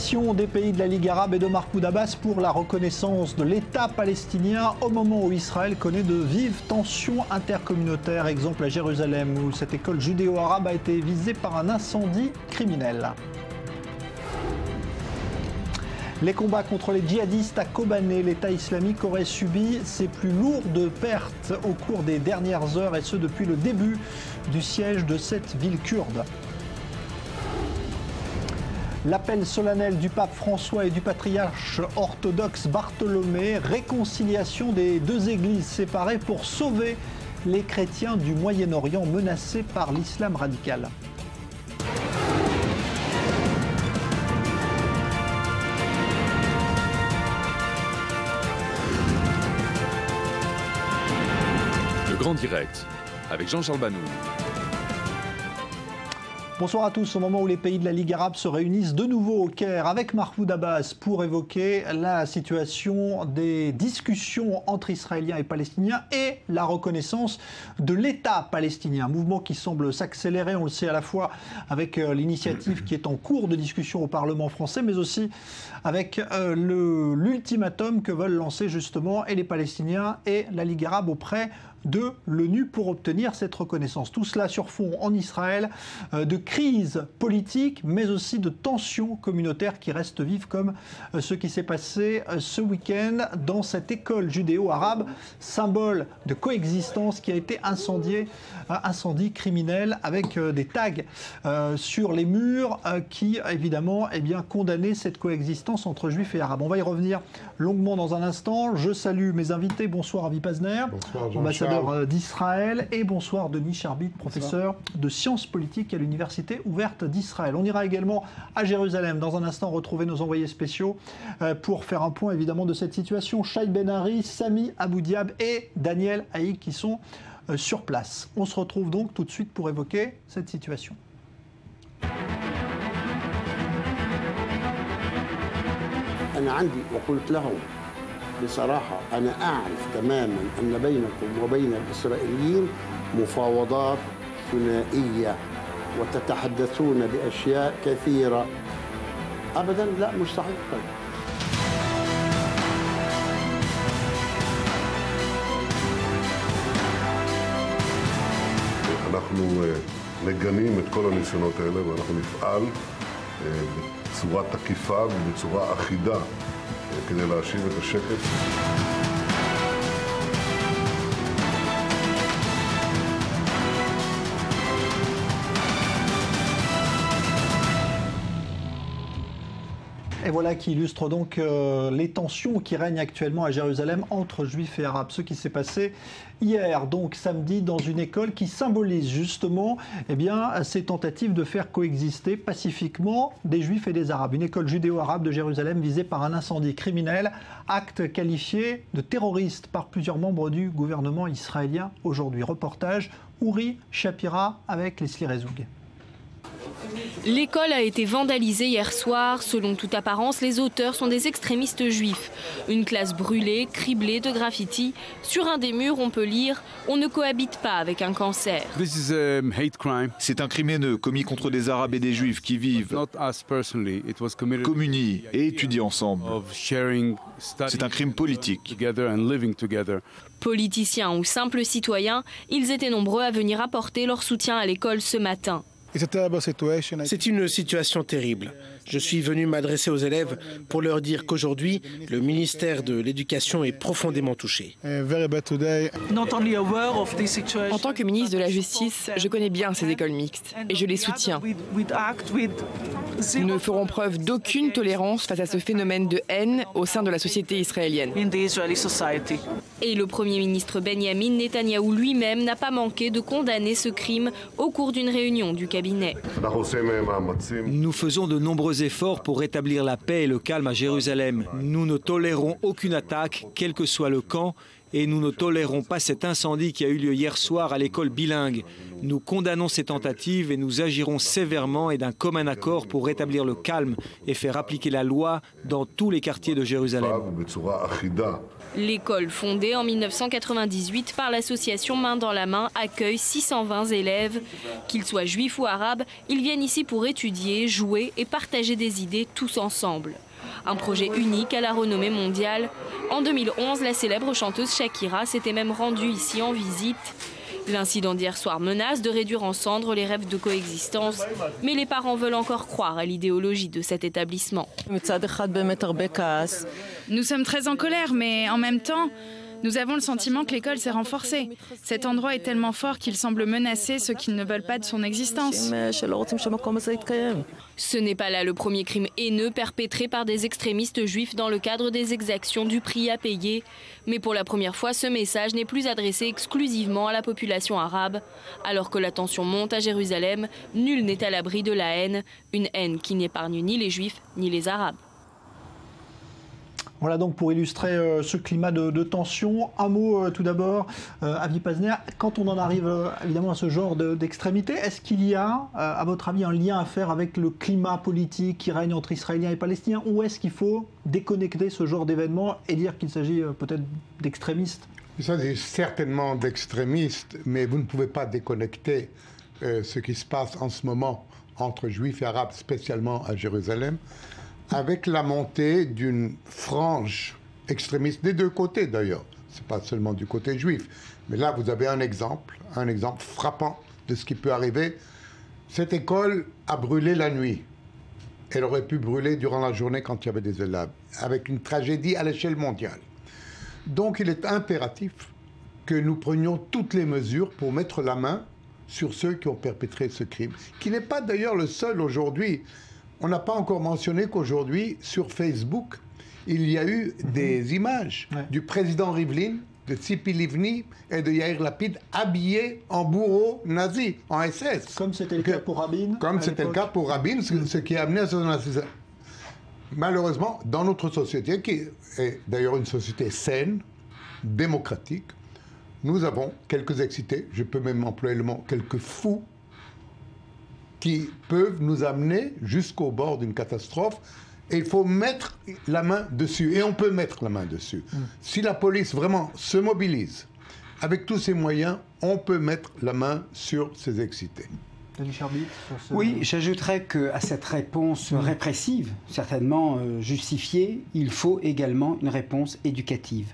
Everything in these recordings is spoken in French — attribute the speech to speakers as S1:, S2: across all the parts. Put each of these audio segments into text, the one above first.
S1: mobilisation des pays de la Ligue arabe et de Mahmoud Abbas pour la reconnaissance de l'État palestinien au moment où Israël connaît de vives tensions intercommunautaires. Exemple à Jérusalem où cette école judéo-arabe a été visée par un incendie criminel. Les combats contre les djihadistes à Kobané, l'État islamique aurait subi ses plus lourdes pertes au cours des dernières heures et ce depuis le début du siège de cette ville kurde. L'appel solennel du pape François et du patriarche orthodoxe Bartholomé, réconciliation des deux églises séparées pour sauver les chrétiens du Moyen-Orient menacés par l'islam radical.
S2: Le Grand Direct, avec Jean-Charles Banou.
S1: Bonsoir à tous. Au moment où les pays de la Ligue arabe se réunissent de nouveau au Caire avec Mahmoud Abbas pour évoquer la situation des discussions entre Israéliens et Palestiniens et la reconnaissance de l'État palestinien. Un mouvement qui semble s'accélérer, on le sait à la fois avec l'initiative qui est en cours de discussion au Parlement français, mais aussi avec l'ultimatum que veulent lancer justement et les Palestiniens et la Ligue arabe auprès de l'ONU pour obtenir cette reconnaissance. Tout cela sur fond en Israël de crise politique, mais aussi de tensions communautaires qui restent vives, comme ce qui s'est passé ce week-end dans cette école judéo-arabe, symbole de coexistence qui a été incendié, incendie criminel avec des tags sur les murs qui, évidemment, condamnaient cette coexistence entre juifs et arabes. On va y revenir longuement dans un instant. Je salue mes invités. Bonsoir Avi Pazner, ambassadeur d'Israël, et bonsoir Denis Charbit, professeur de sciences politiques à l'Université ouverte d'Israël. On ira également à Jérusalem dans un instant retrouver nos envoyés spéciaux pour faire un point évidemment de cette situation. Shai Ben-Ari, Sami Abou-Diab et Daniel Haïk qui sont sur place. On se retrouve donc tout de suite pour évoquer cette situation.
S3: بصراحة أنا أعرف تماما أن بينكم وبين الإسرائيليين مفاوضات ثنائية وتتحدثون بأشياء كثيرة أبدا لا مستحيل.
S4: אנחנו מגנים את כל הניסיונות האלה ואנחנו נפעל בצורה תקיפה ובצורה אחידה כדי להשיב את השקט.
S1: Et voilà qui illustre donc les tensions qui règnent actuellement à Jérusalem entre juifs et arabes. Ce qui s'est passé hier, donc samedi, dans une école qui symbolise justement ces tentatives de faire coexister pacifiquement des juifs et des arabes. Une école judéo-arabe de Jérusalem visée par un incendie criminel, acte qualifié de terroriste par plusieurs membres du gouvernement israélien aujourd'hui. Reportage Uri Shapira avec Leslie Rezoug.
S5: L'école a été vandalisée hier soir. Selon toute apparence, les auteurs sont des extrémistes juifs. Une classe brûlée, criblée de graffitis. Sur un des murs, on peut lire « On ne cohabite pas avec un cancer ».
S6: C'est un crime haineux commis contre des Arabes et des Juifs qui vivent, communient et étudient ensemble. C'est un crime politique.
S5: Politiciens ou simples citoyens, ils étaient nombreux à venir apporter leur soutien à l'école ce matin.
S7: C'est une situation terrible. Je suis venu m'adresser aux élèves pour leur dire qu'aujourd'hui, le ministère de l'Éducation est profondément touché.
S8: En tant que ministre de la Justice, je connais bien ces écoles mixtes et je les soutiens. Nous ne ferons preuve d'aucune tolérance face à ce phénomène de haine au sein de la société israélienne.
S5: Et le Premier ministre Benjamin Netanyahou lui-même n'a pas manqué de condamner ce crime au cours d'une réunion du cabinet.
S9: Nous faisons de nombreux efforts pour rétablir la paix et le calme à Jérusalem. Nous ne tolérons aucune attaque, quel que soit le camp, et nous ne tolérerons pas cet incendie qui a eu lieu hier soir à l'école bilingue. Nous condamnons ces tentatives et nous agirons sévèrement et d'un commun accord pour rétablir le calme et faire appliquer la loi dans tous les quartiers de Jérusalem.
S5: L'école, fondée en 1998 par l'association Main dans la Main, accueille 620 élèves. Qu'ils soient juifs ou arabes, ils viennent ici pour étudier, jouer et partager des idées tous ensemble. Un projet unique à la renommée mondiale. En 2011, la célèbre chanteuse Shakira s'était même rendue ici en visite. L'incident d'hier soir menace de réduire en cendres les rêves de coexistence, mais les parents veulent encore croire à l'idéologie de cet établissement.
S10: Nous sommes très en colère, mais en même temps, nous avons le sentiment que l'école s'est renforcée. Cet endroit est tellement fort qu'il semble menacer ceux qui ne veulent pas de son existence.
S5: Ce n'est pas là le premier crime haineux perpétré par des extrémistes juifs dans le cadre des exactions du prix à payer. Mais pour la première fois, ce message n'est plus adressé exclusivement à la population arabe. Alors que la tension monte à Jérusalem, nul n'est à l'abri de la haine. Une haine qui n'épargne ni les juifs ni les arabes.
S1: Voilà donc pour illustrer ce climat de tension. Un mot tout d'abord, Avi Pazner, quand on en arrive évidemment à ce genre d'extrémité, est-ce qu'il y a, à votre avis, un lien à faire avec le climat politique qui règne entre Israéliens et Palestiniens, ou est-ce qu'il faut déconnecter ce genre d'événements et dire qu'il s'agit peut-être d'extrémistes?
S11: Il s'agit certainement d'extrémistes, mais vous ne pouvez pas déconnecter ce qui se passe en ce moment entre juifs et arabes, spécialement à Jérusalem, avec la montée d'une frange extrémiste, des deux côtés d'ailleurs. Ce n'est pas seulement du côté juif. Mais là, vous avez un exemple frappant de ce qui peut arriver. Cette école a brûlé la nuit. Elle aurait pu brûler durant la journée quand il y avait des élèves, avec une tragédie à l'échelle mondiale. Donc il est impératif que nous prenions toutes les mesures pour mettre la main sur ceux qui ont perpétré ce crime, qui n'est pas d'ailleurs le seul aujourd'hui. On n'a pas encore mentionné qu'aujourd'hui, sur Facebook, il y a eu des images du président Rivlin, de Tzipi Livni et de Yair Lapid habillés en bourreaux nazis, en SS.
S1: Comme c'était le cas pour Rabin.
S11: Comme c'était le cas pour Rabin, ce qui a amené à ce nazisme. Malheureusement, dans notre société, qui est d'ailleurs une société saine, démocratique, nous avons quelques excités, je peux même employer le mot, quelques fous, qui peuvent nous amener jusqu'au bord d'une catastrophe. Et il faut mettre la main dessus. Et on peut mettre la main dessus. Si la police vraiment se mobilise, avec tous ses moyens, on peut mettre la main sur ces excités.
S12: Oui, j'ajouterais qu'à cette réponse répressive, certainement justifiée, il faut également une réponse éducative.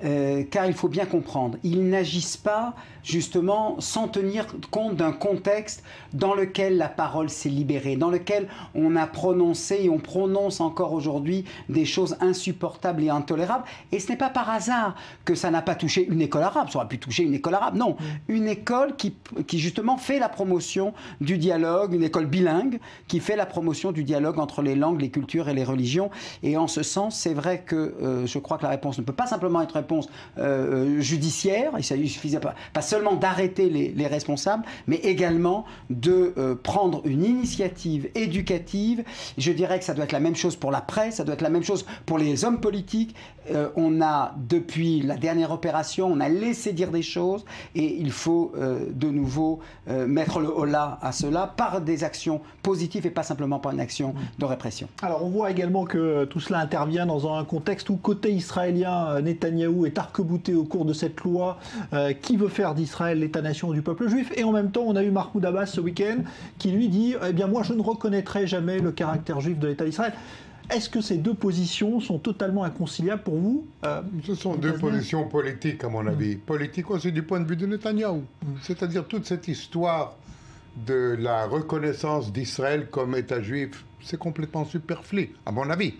S12: Car il faut bien comprendre, ils n'agissent pas justement sans tenir compte d'un contexte dans lequel la parole s'est libérée, dans lequel on a prononcé et on prononce encore aujourd'hui des choses insupportables et intolérables. Et ce n'est pas par hasard que ça n'a pas touché une école arabe, ça aurait pu toucher une école arabe, non. Une école qui justement fait la promotion du dialogue, une école bilingue qui fait la promotion du dialogue entre les langues, les cultures et les religions. Et en ce sens, c'est vrai que je crois que la réponse ne peut pas simplement être réponse judiciaire, il ne suffisait pas seulement d'arrêter les responsables, mais également de prendre une initiative éducative. Je dirais que ça doit être la même chose pour la presse, ça doit être la même chose pour les hommes politiques. On a, depuis la dernière opération, on a laissé dire des choses et il faut de nouveau mettre le holà à cela par des actions positives et pas simplement par une action de répression.
S1: Alors on voit également que tout cela intervient dans un contexte où côté israélien, Netanyahou est arc-bouté au cours de cette loi qui veut faire d'Israël l'État-nation du peuple juif. Et en même temps, on a eu Mahmoud Abbas ce week-end qui lui dit « Eh bien moi je ne reconnaîtrai jamais le caractère juif de l'État d'Israël ». Est-ce que ces deux positions sont totalement inconciliables pour vous?
S11: Ce sont deux positions politiques, à mon avis. Politiques aussi du point de vue de Netanyahou. C'est-à-dire toute cette histoire de la reconnaissance d'Israël comme État juif, c'est complètement superflu, à mon avis.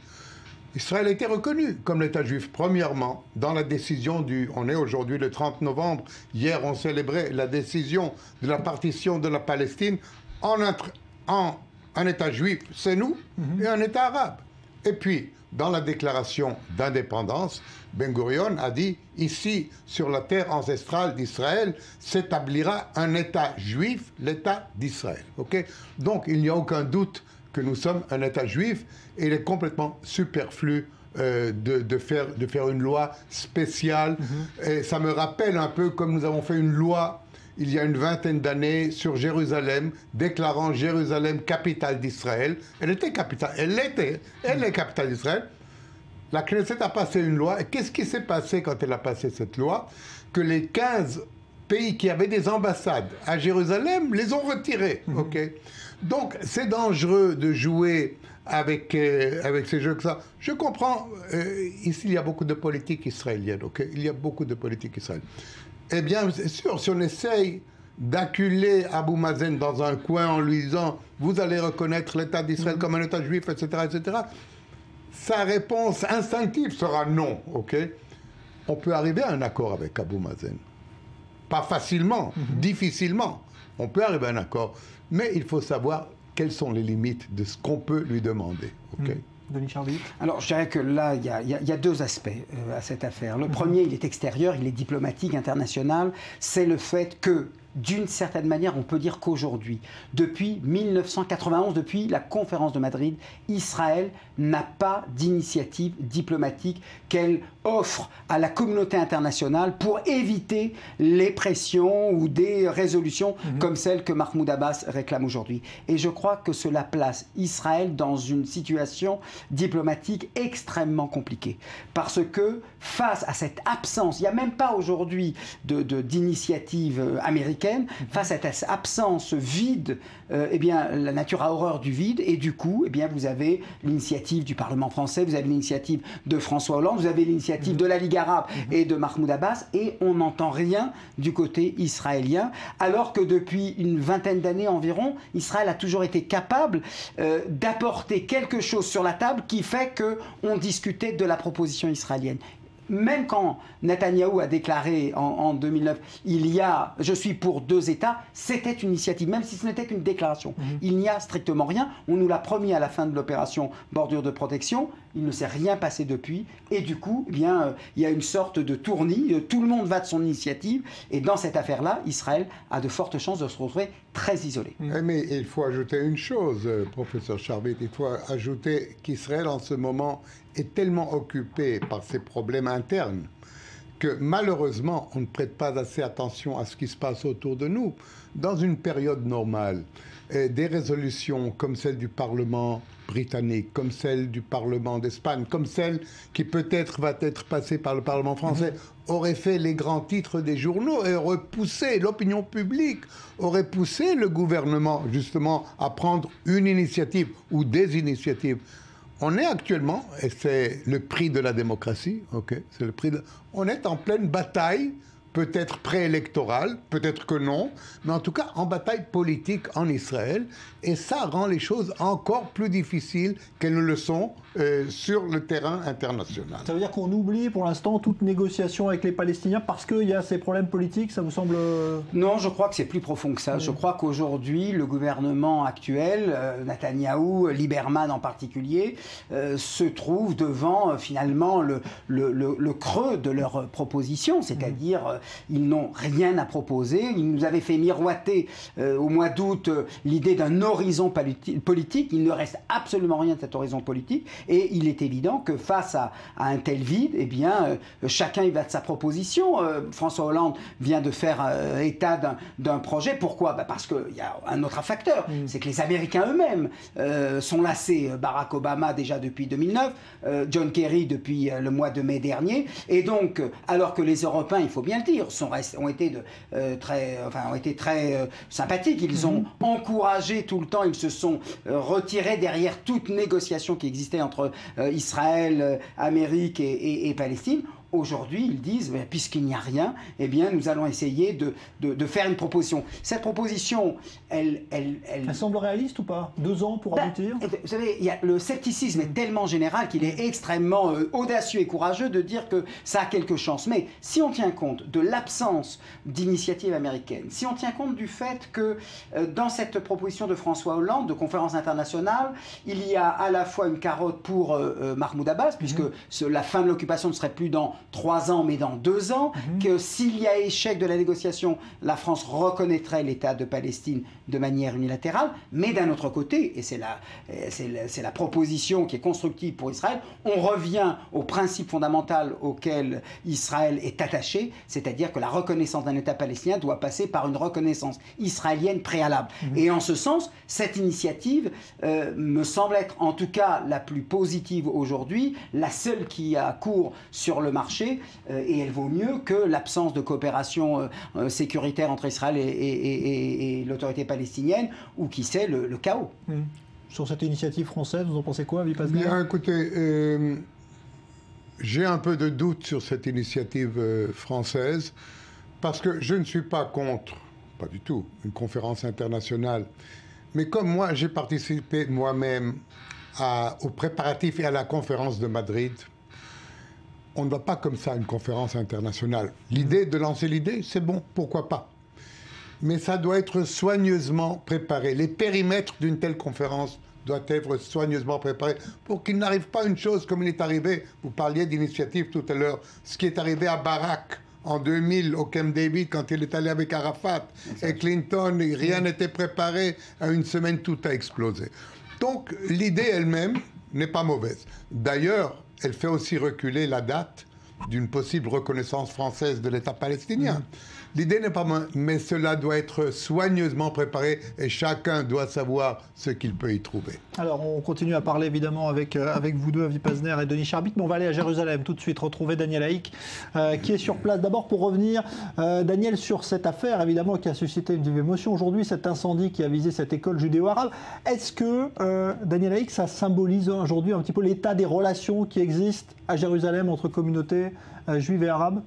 S11: Israël a été reconnu comme l'État juif, premièrement, dans la décision on est aujourd'hui le 30 novembre, hier on célébrait la décision de la partition de la Palestine en un État juif, c'est nous, et un État arabe. Et puis, dans la déclaration d'indépendance, Ben Gurion a dit « Ici, sur la terre ancestrale d'Israël, s'établira un État juif, l'État d'Israël. » Donc, il n'y a aucun doute que nous sommes un État juif et il est complètement superflu de faire une loi spéciale. Et ça me rappelle un peu comme nous avons fait une loi il y a une vingtaine d'années sur Jérusalem, déclarant Jérusalem capitale d'Israël. Elle est capitale d'Israël. La Knesset a passé une loi. Et qu'est-ce qui s'est passé quand elle a passé cette loi? Que les 15 pays qui avaient des ambassades à Jérusalem les ont retirées. Okay. Donc c'est dangereux de jouer avec ces jeux que ça. Je comprends, ici il y a beaucoup de politique israélienne. Okay. Il y a beaucoup de politique israélienne. Eh bien, c'est sûr, si on essaye d'acculer Abou Mazen dans un coin en lui disant « vous allez reconnaître l'État d'Israël comme un État juif, etc. etc. », sa réponse instinctive sera non. Okay. On peut arriver à un accord avec Abou Mazen. Pas facilement, difficilement. On peut arriver à un accord. Mais il faut savoir quelles sont les limites de ce qu'on peut lui demander. Okay.
S1: Denis Charvet.
S12: Alors, je dirais que là, il y a deux aspects à cette affaire. Le premier, il est extérieur, il est diplomatique, international. C'est le fait que, d'une certaine manière, on peut dire qu'aujourd'hui, depuis 1991, depuis la conférence de Madrid, Israël n'a pas d'initiative diplomatique qu'elle offre à la communauté internationale pour éviter les pressions ou des résolutions comme celles que Mahmoud Abbas réclame aujourd'hui. Et je crois que cela place Israël dans une situation diplomatique extrêmement compliquée. Parce que face à cette absence, il n'y a même pas aujourd'hui d'initiative américaine, face à cette absence vide, eh bien, la nature a horreur du vide, et du coup, eh bien, vous avez l'initiative du Parlement français, vous avez l'initiative de François Hollande, vous avez l'initiative de la Ligue arabe et de Mahmoud Abbas, et on n'entend rien du côté israélien, alors que depuis une vingtaine d'années environ, Israël a toujours été capable d'apporter quelque chose sur la table qui fait qu'on discutait de la proposition israélienne. Même quand Netanyahou a déclaré en 2009 « je suis pour 2 États », c'était une initiative, même si ce n'était qu'une déclaration. Il n'y a strictement rien. On nous l'a promis à la fin de l'opération Bordure de protection. Il ne s'est rien passé depuis. Et du coup, eh bien, il y a une sorte de tournis. Tout le monde va de son initiative. Et dans cette affaire-là, Israël a de fortes chances de se retrouver très isolé.
S11: Mais il faut ajouter une chose, professeur Charvet. Il faut ajouter qu'Israël, en ce moment, est tellement occupé par ses problèmes internes que malheureusement, on ne prête pas assez attention à ce qui se passe autour de nous. Dans une période normale, des résolutions comme celle du Parlement britannique, comme celle du Parlement d'Espagne, comme celle qui peut-être va être passée par le Parlement français, auraient fait les grands titres des journaux et auraient poussé l'opinion publique, auraient poussé le gouvernement justement à prendre une initiative ou des initiatives. On est actuellement, et c'est le prix de la démocratie, c'est le prix on est en pleine bataille, peut-être préélectorale, peut-être que non, mais en tout cas en bataille politique en Israël, et ça rend les choses encore plus difficiles qu'elles ne le sont sur le terrain international.
S1: Ça veut dire qu'on oublie pour l'instant toute négociation avec les Palestiniens parce qu'il y a ces problèmes politiques, ça vous semble...
S12: Non, je crois que c'est plus profond que ça. Je crois qu'aujourd'hui, le gouvernement actuel, Netanyahou, Lieberman en particulier, se trouve devant finalement le creux de leur proposition, c'est-à-dire ils n'ont rien à proposer. Ils nous avaient fait miroiter au mois d'août l'idée d'un horizon politique. Il ne reste absolument rien de cet horizon politique. Et il est évident que face à un tel vide, eh bien, chacun y va de sa proposition. François Hollande vient de faire état d'un projet. Pourquoi? Parce qu'il y a un autre facteur, c'est que les Américains eux-mêmes sont lassés. Barack Obama déjà depuis 2009, John Kerry depuis le mois de mai dernier. Et donc, alors que les Européens, il faut bien le dire, ont été très sympathiques. Ils ont encouragé tout le temps, ils se sont retirés derrière toute négociation qui existait entre Israël, Amérique et Palestine. Aujourd'hui, ils disent, puisqu'il n'y a rien, eh bien, nous allons essayer de faire une proposition. Cette proposition, elle
S1: semble réaliste ou pas? 2 ans pour aboutir?
S12: Vous savez, le scepticisme est tellement général qu'il est extrêmement audacieux et courageux de dire que ça a quelques chances. Mais si on tient compte de l'absence d'initiative américaine, si on tient compte du fait que dans cette proposition de François Hollande, de conférence internationale, il y a à la fois une carotte pour Mahmoud Abbas, puisque la fin de l'occupation ne serait plus dans 3 ans, mais dans 2 ans, que s'il y a échec de la négociation, la France reconnaîtrait l'État de Palestine de manière unilatérale, mais d'un autre côté, et c'est la proposition qui est constructive pour Israël, on revient au principe fondamental auquel Israël est attaché, c'est-à-dire que la reconnaissance d'un État palestinien doit passer par une reconnaissance israélienne préalable. Et en ce sens, cette initiative me semble être en tout cas la plus positive aujourd'hui, la seule qui a cours sur le marché, et elle vaut mieux que l'absence de coopération sécuritaire entre Israël et l'autorité palestinienne, ou qui sait, le chaos.
S1: Sur cette initiative française, vous en pensez quoi, Vipasner?
S11: Bien, écoutez, j'ai un peu de doute sur cette initiative française, parce que je ne suis pas contre, pas du tout, une conférence internationale. Mais comme moi, j'ai participé moi-même aux préparatifs et à la conférence de Madrid, on ne va pas comme ça à une conférence internationale. L'idée de lancer l'idée, c'est bon, pourquoi pas. Mais ça doit être soigneusement préparé. Les périmètres d'une telle conférence doivent être soigneusement préparés pour qu'il n'arrive pas une chose comme il est arrivé. Vous parliez d'initiative tout à l'heure. Ce qui est arrivé à Barak en 2000 au Camp David quand il est allé avec Arafat et Clinton, rien n'était préparé. À une semaine, tout a explosé. Donc l'idée elle-même n'est pas mauvaise. D'ailleurs, elle fait aussi reculer la date d'une possible reconnaissance française de l'État palestinien. L'idée n'est pas bonne, mais cela doit être soigneusement préparé et chacun doit savoir ce qu'il peut y trouver.
S1: Alors, on continue à parler évidemment avec vous deux, Avi Pazner et Denis Charbit, mais on va aller à Jérusalem tout de suite, retrouver Daniel Haïk qui est sur place. D'abord, pour revenir, Daniel, sur cette affaire évidemment qui a suscité une vive émotion aujourd'hui, cet incendie qui a visé cette école judéo-arabe. Est-ce que, Daniel Haïk, ça symbolise aujourd'hui un petit peu l'état des relations qui existent à Jérusalem entre communautés juives et arabes ?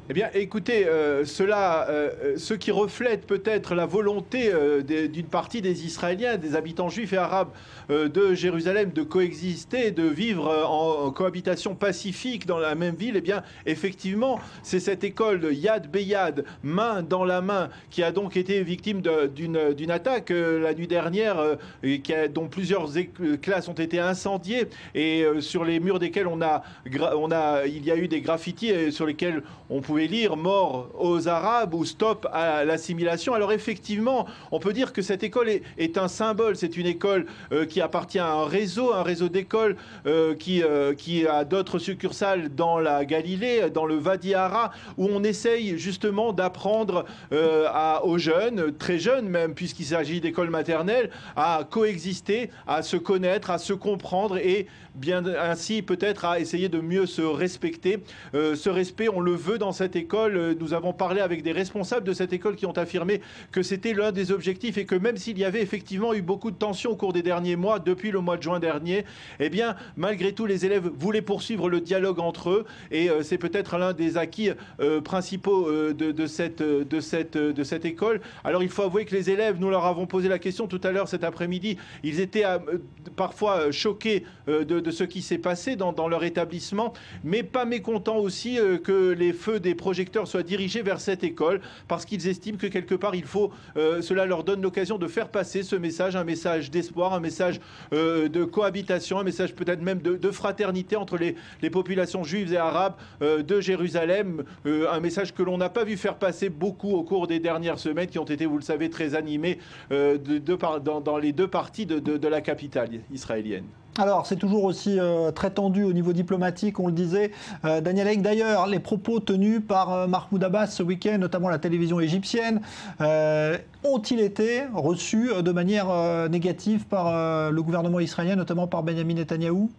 S13: Eh bien, écoutez, ce qui reflète peut-être la volonté d'une partie des Israéliens, des habitants juifs et arabes de Jérusalem, de coexister, de vivre en cohabitation pacifique dans la même ville, eh bien, effectivement, c'est cette école de Yad Beyad, main dans la main, qui a donc été victime d'une attaque la nuit dernière, dont plusieurs classes ont été incendiées, et sur les murs desquels il y a eu des graffitis sur lesquels on pouvait lire « Mort aux Arabes » ou « Stop à l'assimilation ». Alors effectivement, on peut dire que cette école est un symbole. C'est une école qui appartient à un réseau d'écoles qui a d'autres succursales dans la Galilée, dans le Wadi Hara, où on essaye justement d'apprendre aux jeunes, très jeunes même, puisqu'il s'agit d'écoles maternelles, à coexister, à se connaître, à se comprendre et bien ainsi peut-être à essayer de mieux se respecter. Ce respect, on le veut dans cette école. Nous avons parlé avec des responsables de cette école qui ont affirmé que c'était l'un des objectifs et que même s'il y avait effectivement eu beaucoup de tensions au cours des derniers mois, depuis le mois de juin dernier, eh bien, malgré tout, les élèves voulaient poursuivre le dialogue entre eux et c'est peut-être l'un des acquis principaux de cette école. Alors, il faut avouer que les élèves, nous leur avons posé la question tout à l'heure cet après-midi, ils étaient parfois choqués de ce qui s'est passé dans leur établissement, mais pas mécontents aussi que les feux des projecteurs soient dirigés vers cette école, parce qu'ils estiment que quelque part, cela leur donne l'occasion de faire passer ce message, un message d'espoir, un message de cohabitation, un message peut-être même de fraternité entre les populations juives et arabes de Jérusalem, un message que l'on n'a pas vu faire passer beaucoup au cours des dernières semaines, qui ont été, vous le savez, très animées dans les deux parties de la capitale israélienne.
S1: Alors, c'est toujours aussi très tendu au niveau diplomatique, on le disait. Daniel Haïk, d'ailleurs, les propos tenus par Mahmoud Abbas ce week-end, notamment la télévision égyptienne, ont-ils été reçus de manière négative par le gouvernement israélien, notamment par Benjamin Netanyahou ?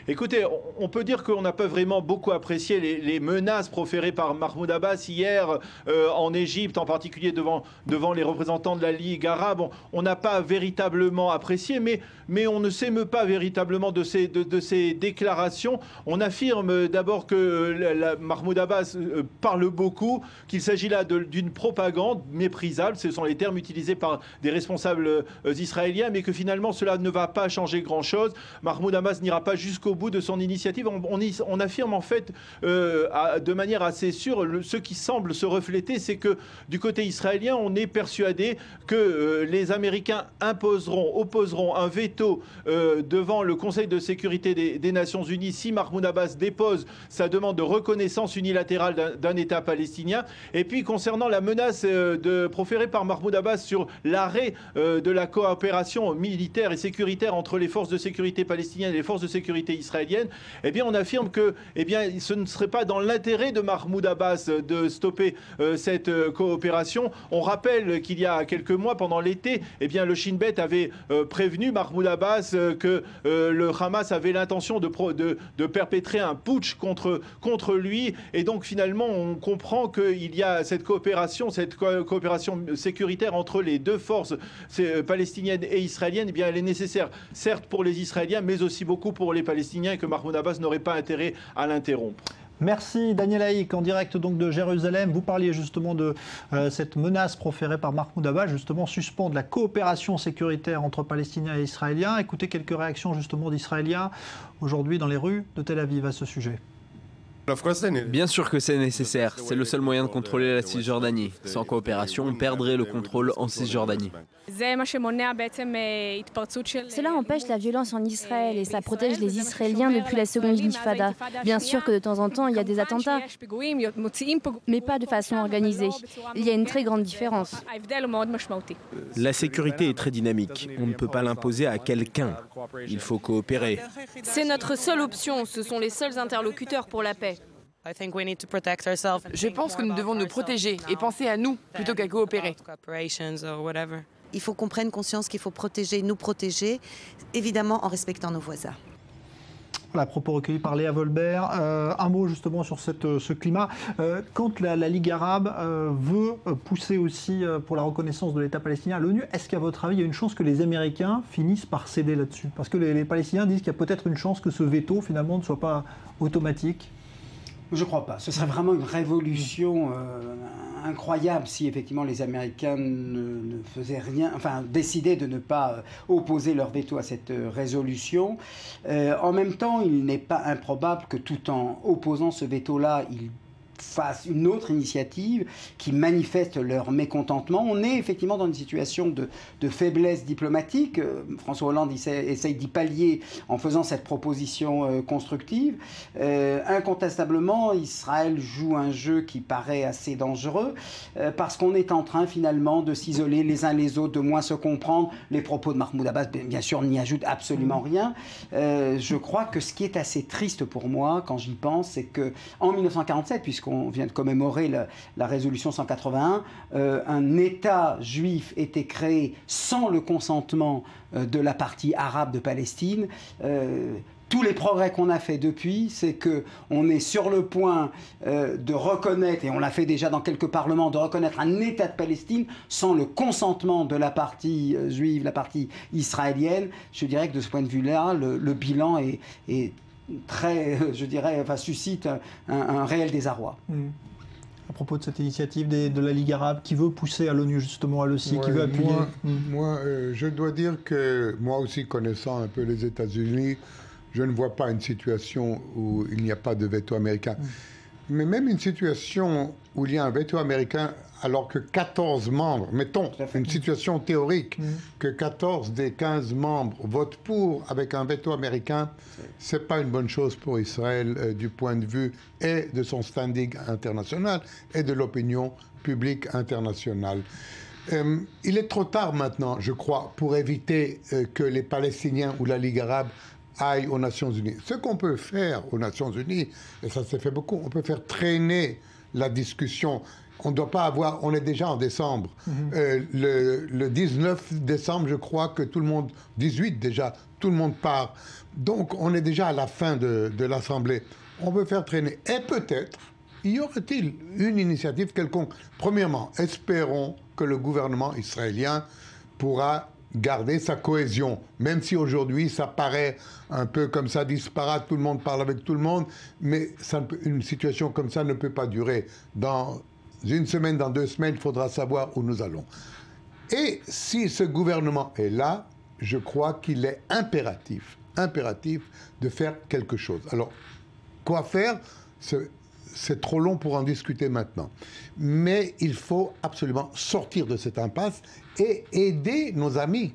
S13: Écoutez, on peut dire qu'on n'a pas vraiment beaucoup apprécié les menaces proférées par Mahmoud Abbas hier en Égypte, en particulier devant les représentants de la Ligue arabe. On n'a pas véritablement apprécié, mais on ne s'émeut pas véritablement de ces déclarations. On affirme d'abord que Mahmoud Abbas parle beaucoup, qu'il s'agit là d'une propagande méprisable, ce sont les termes utilisés par des responsables israéliens, mais que finalement cela ne va pas changer grand-chose. Mahmoud Abbas n'ira pas jusqu'au jusqu'au bout de son initiative. On affirme en fait de manière assez sûre, ce qui semble se refléter, c'est que du côté israélien, on est persuadé que les Américains opposeront un veto devant le Conseil de sécurité des Nations Unies si Mahmoud Abbas dépose sa demande de reconnaissance unilatérale d'un État palestinien. Et puis concernant la menace proférée par Mahmoud Abbas sur l'arrêt de la coopération militaire et sécuritaire entre les forces de sécurité palestiniennes et les forces de sécurité israéliennes, eh bien on affirme que ce ne serait pas dans l'intérêt de Mahmoud Abbas de stopper cette coopération. On rappelle qu'il y a quelques mois, pendant l'été, eh bien le Shin Bet avait prévenu Mahmoud Abbas que le Hamas avait l'intention de perpétrer un putsch contre lui. Et donc finalement, on comprend qu'il y a cette coopération sécuritaire entre les deux forces palestiniennes et israéliennes. Eh bien, elle est nécessaire, certes pour les Israéliens, mais aussi beaucoup pour les Palestiniens, et que Mahmoud Abbas n'aurait pas intérêt à l'interrompre.
S1: Merci Daniel Haïk, en direct donc de Jérusalem. Vous parliez justement de cette menace proférée par Mahmoud Abbas, justement suspendre la coopération sécuritaire entre Palestiniens et Israéliens. Écoutez quelques réactions justement d'Israéliens aujourd'hui dans les rues de Tel Aviv à ce sujet.
S14: Bien sûr que c'est nécessaire, c'est le seul moyen de contrôler la Cisjordanie. Sans coopération, on perdrait le contrôle en Cisjordanie.
S15: Cela empêche la violence en Israël et ça protège les Israéliens depuis la seconde intifada. Bien sûr que de temps en temps, il y a des attentats, mais pas de façon organisée. Il y a une très grande différence.
S16: La sécurité est très dynamique. On ne peut pas l'imposer à quelqu'un. Il faut coopérer.
S5: C'est notre seule option, ce sont les seuls interlocuteurs pour la paix.
S8: Je pense que nous devons nous protéger et penser à nous plutôt qu'à coopérer.
S17: Il faut qu'on prenne conscience qu'il faut nous protéger, évidemment en respectant nos voisins.
S1: Voilà, propos recueillis par Léa Volbert. Un mot justement sur ce climat. Quand la Ligue arabe veut pousser aussi pour la reconnaissance de l'État palestinien à l'ONU, est-ce qu'à votre avis, il y a une chance que les Américains finissent par céder là-dessus? Parce que les Palestiniens disent qu'il y a peut-être une chance que ce veto finalement ne soit pas automatique.
S12: Je ne crois pas. Ce serait vraiment une révolution incroyable si effectivement les Américains ne faisaient rien, enfin décidaient de ne pas opposer leur veto à cette résolution. En même temps, il n'est pas improbable que tout en opposant ce veto-là, ils fassent une autre initiative qui manifeste leur mécontentement. On est effectivement dans une situation de faiblesse diplomatique. François Hollande essaye d'y pallier en faisant cette proposition constructive. Incontestablement, Israël joue un jeu qui paraît assez dangereux parce qu'on est en train finalement de s'isoler les uns les autres, de moins se comprendre. Les propos de Mahmoud Abbas, bien sûr, n'y ajoutent absolument rien. Je crois que ce qui est assez triste pour moi, quand j'y pense, c'est qu'en 1947, puisqu'on vient de commémorer la résolution 181, un État juif était créé sans le consentement de la partie arabe de Palestine. Tous les progrès qu'on a fait depuis, c'est qu'on est sur le point de reconnaître, et on l'a fait déjà dans quelques parlements, de reconnaître un État de Palestine sans le consentement de la partie juive, la partie israélienne. Je dirais que de ce point de vue-là, le bilan est très, je dirais, enfin, suscite un réel désarroi.
S1: À propos de cette initiative de la Ligue arabe qui veut pousser à l'ONU justement, à l'OCI, qui veut appuyer.
S11: Moi, je dois dire que moi aussi, connaissant un peu les États-Unis, je ne vois pas une situation où il n'y a pas de veto américain. Mais même une situation où il y a un veto américain alors que 14 membres, mettons une situation théorique, que 14 des 15 membres votent pour avec un veto américain, c'est pas une bonne chose pour Israël du point de vue et de son standing international et de l'opinion publique internationale. Il est trop tard maintenant, je crois, pour éviter que les Palestiniens ou la Ligue arabe aillent aux Nations Unies. Ce qu'on peut faire aux Nations Unies, et ça s'est fait beaucoup, on peut faire traîner la discussion. On ne doit pas avoir, on est déjà en décembre. Le 19 décembre, je crois que tout le monde, 18 déjà, tout le monde part. Donc on est déjà à la fin de l'Assemblée. On peut faire traîner. Et peut-être, y aurait-il une initiative quelconque? Premièrement, espérons que le gouvernement israélien pourra garder sa cohésion, même si aujourd'hui ça paraît un peu comme ça disparate, tout le monde parle avec tout le monde, mais une situation comme ça ne peut pas durer. Dans une semaine, dans 2 semaines, il faudra savoir où nous allons. Et si ce gouvernement est là, je crois qu'il est impératif impératif de faire quelque chose. Alors, quoi faire? C'est trop long pour en discuter maintenant. Mais il faut absolument sortir de cette impasse et aider nos amis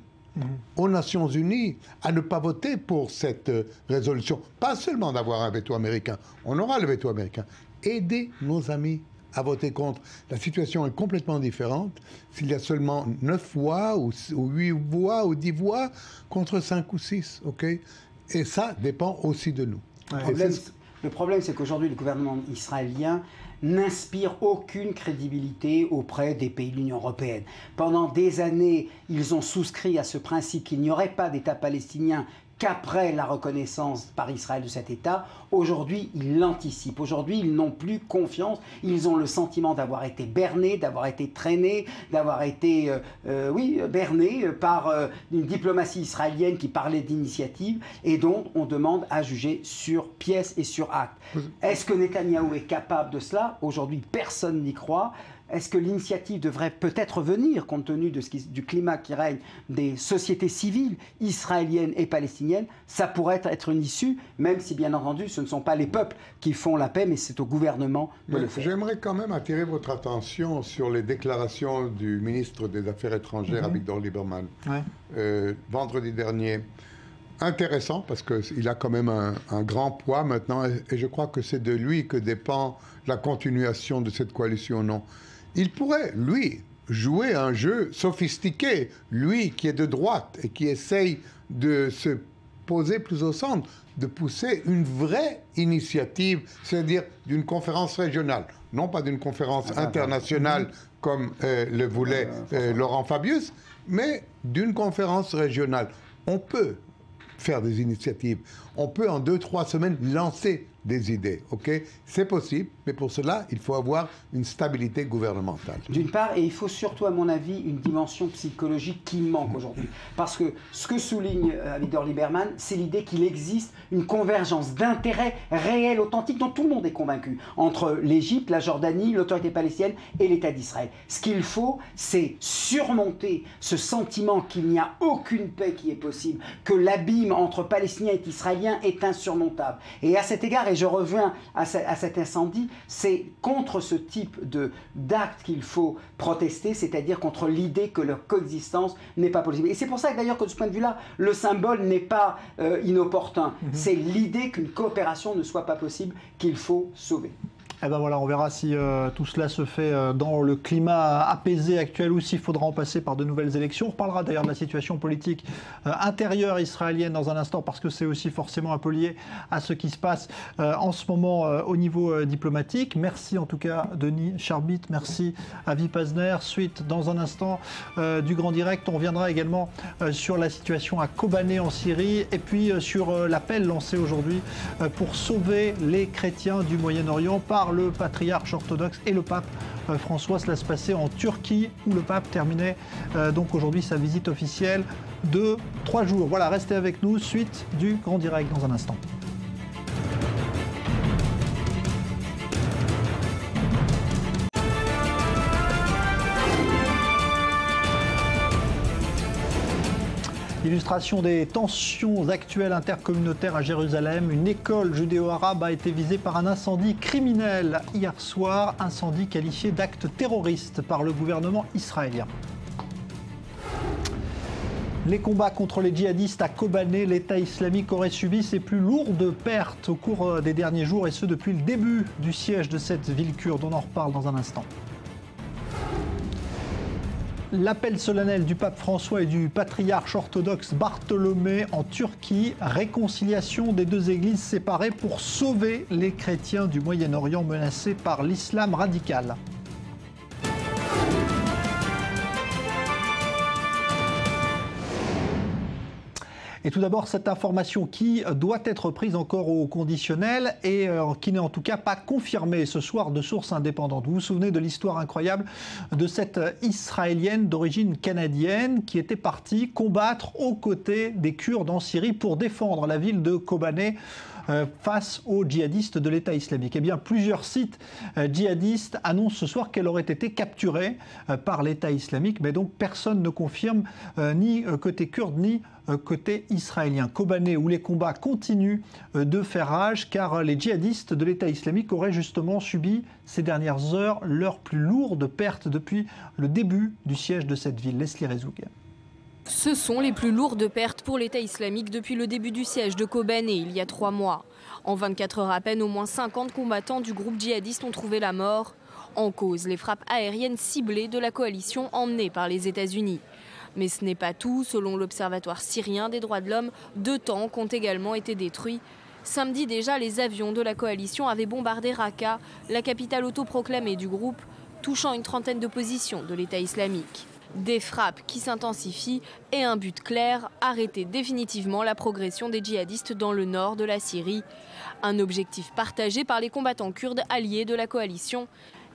S11: aux Nations Unies à ne pas voter pour cette résolution. Pas seulement d'avoir un veto américain. On aura le veto américain. Aider nos amis à voter contre. La situation est complètement différente s'il y a seulement 9 voix ou 8 voix ou 10 voix contre 5 ou 6. Okay? Et ça dépend aussi de nous.
S12: Le problème, c'est qu'aujourd'hui, le gouvernement israélien n'inspire aucune crédibilité auprès des pays de l'Union européenne. Pendant des années, ils ont souscrit à ce principe qu'il n'y aurait pas d'État palestinien qu'après la reconnaissance par Israël de cet État. Aujourd'hui, ils l'anticipent. Aujourd'hui, ils n'ont plus confiance. Ils ont le sentiment d'avoir été bernés, d'avoir été traînés, d'avoir été bernés par une diplomatie israélienne qui parlait d'initiative et dont on demande à juger sur pièce et sur acte. Est-ce que Netanyahou est capable de cela? Aujourd'hui, personne n'y croit. Est-ce que l'initiative devrait peut-être venir, compte tenu du climat qui règne, des sociétés civiles israéliennes et palestiniennes? Ça pourrait être une issue, même si bien entendu ce ne sont pas les peuples qui font la paix, mais c'est au gouvernement de le faire.
S11: J'aimerais quand même attirer votre attention sur les déclarations du ministre des Affaires étrangères, Avigdor Lieberman, vendredi dernier. Intéressant, parce qu'il a quand même un grand poids maintenant, et je crois que c'est de lui que dépend la continuation de cette coalition, non. Il pourrait, lui, jouer un jeu sophistiqué, lui qui est de droite et qui essaye de se poser plus au centre, de pousser une vraie initiative, c'est-à-dire d'une conférence régionale, non pas d'une conférence internationale comme le voulait Laurent Fabius, mais d'une conférence régionale. On peut faire des initiatives. On peut en 2-3 semaines lancer des idées, ok? C'est possible, mais pour cela, il faut avoir une stabilité gouvernementale.
S12: D'une part, et il faut surtout, à mon avis, une dimension psychologique qui manque aujourd'hui. Parce que ce que souligne Avigdor Lieberman, c'est l'idée qu'il existe une convergence d'intérêts réels, authentiques, dont tout le monde est convaincu, entre l'Égypte, la Jordanie, l'autorité palestinienne et l'État d'Israël. Ce qu'il faut, c'est surmonter ce sentiment qu'il n'y a aucune paix qui est possible, que l'abîme entre Palestiniens et Israéliens est insurmontable. Et à cet égard, et je reviens à cet incendie, c'est contre ce type d'acte qu'il faut protester, c'est-à-dire contre l'idée que leur coexistence n'est pas possible. Et c'est pour ça que d'ailleurs, que de ce point de vue-là, le symbole n'est pas inopportun. C'est l'idée qu'une coopération ne soit pas possible qu'il faut sauver.
S1: Eh ben voilà, on verra si tout cela se fait dans le climat apaisé actuel ou s'il faudra en passer par de nouvelles élections. On reparlera d'ailleurs de la situation politique intérieure israélienne dans un instant, parce que c'est aussi forcément un peu lié à ce qui se passe en ce moment au niveau diplomatique. Merci en tout cas Denis Charbit, merci Avi Pazner. Suite dans un instant du Grand Direct, on reviendra également sur la situation à Kobané en Syrie et puis sur l'appel lancé aujourd'hui pour sauver les chrétiens du Moyen-Orient par le patriarche orthodoxe et le pape François. Cela se passait en Turquie où le pape terminait donc aujourd'hui sa visite officielle de 3 jours. Voilà, restez avec nous, suite du Grand Direct dans un instant. Illustration des tensions actuelles intercommunautaires à Jérusalem. Une école judéo-arabe a été visée par un incendie criminel hier soir, incendie qualifié d'acte terroriste par le gouvernement israélien. Les combats contre les djihadistes à Kobané, l'État islamique aurait subi ses plus lourdes pertes au cours des derniers jours, et ce depuis le début du siège de cette ville kurde. On en reparle dans un instant. L'appel solennel du pape François et du patriarche orthodoxe Bartholomé en Turquie, réconciliation des deux églises séparées pour sauver les chrétiens du Moyen-Orient menacés par l'islam radical. Et tout d'abord, cette information qui doit être prise encore au conditionnel et qui n'est en tout cas pas confirmée ce soir de sources indépendantes. Vous vous souvenez de l'histoire incroyable de cette Israélienne d'origine canadienne qui était partie combattre aux côtés des Kurdes en Syrie pour défendre la ville de Kobané face aux djihadistes de l'État islamique. Eh bien, plusieurs sites djihadistes annoncent ce soir qu'elle aurait été capturée par l'État islamique, mais donc personne ne confirme ni côté kurde ni côté israélien. Kobané, où les combats continuent de faire rage, car les djihadistes de l'État islamique auraient justement subi ces dernières heures leur plus lourde perte depuis le début du siège de cette ville. Leslie Rezoug.
S5: Ce sont les plus lourdes pertes pour l'État islamique depuis le début du siège de Kobané il y a 3 mois. En 24 heures à peine, au moins 50 combattants du groupe djihadiste ont trouvé la mort. En cause, les frappes aériennes ciblées de la coalition emmenée par les États-Unis. Mais ce n'est pas tout. Selon l'Observatoire syrien des droits de l'homme, 2 tanks ont également été détruits. Samedi déjà, les avions de la coalition avaient bombardé Raqqa, la capitale autoproclamée du groupe, touchant une trentaine de positions de l'État islamique. Des frappes qui s'intensifient et un but clair, arrêter définitivement la progression des djihadistes dans le nord de la Syrie. Un objectif partagé par les combattants kurdes alliés de la coalition.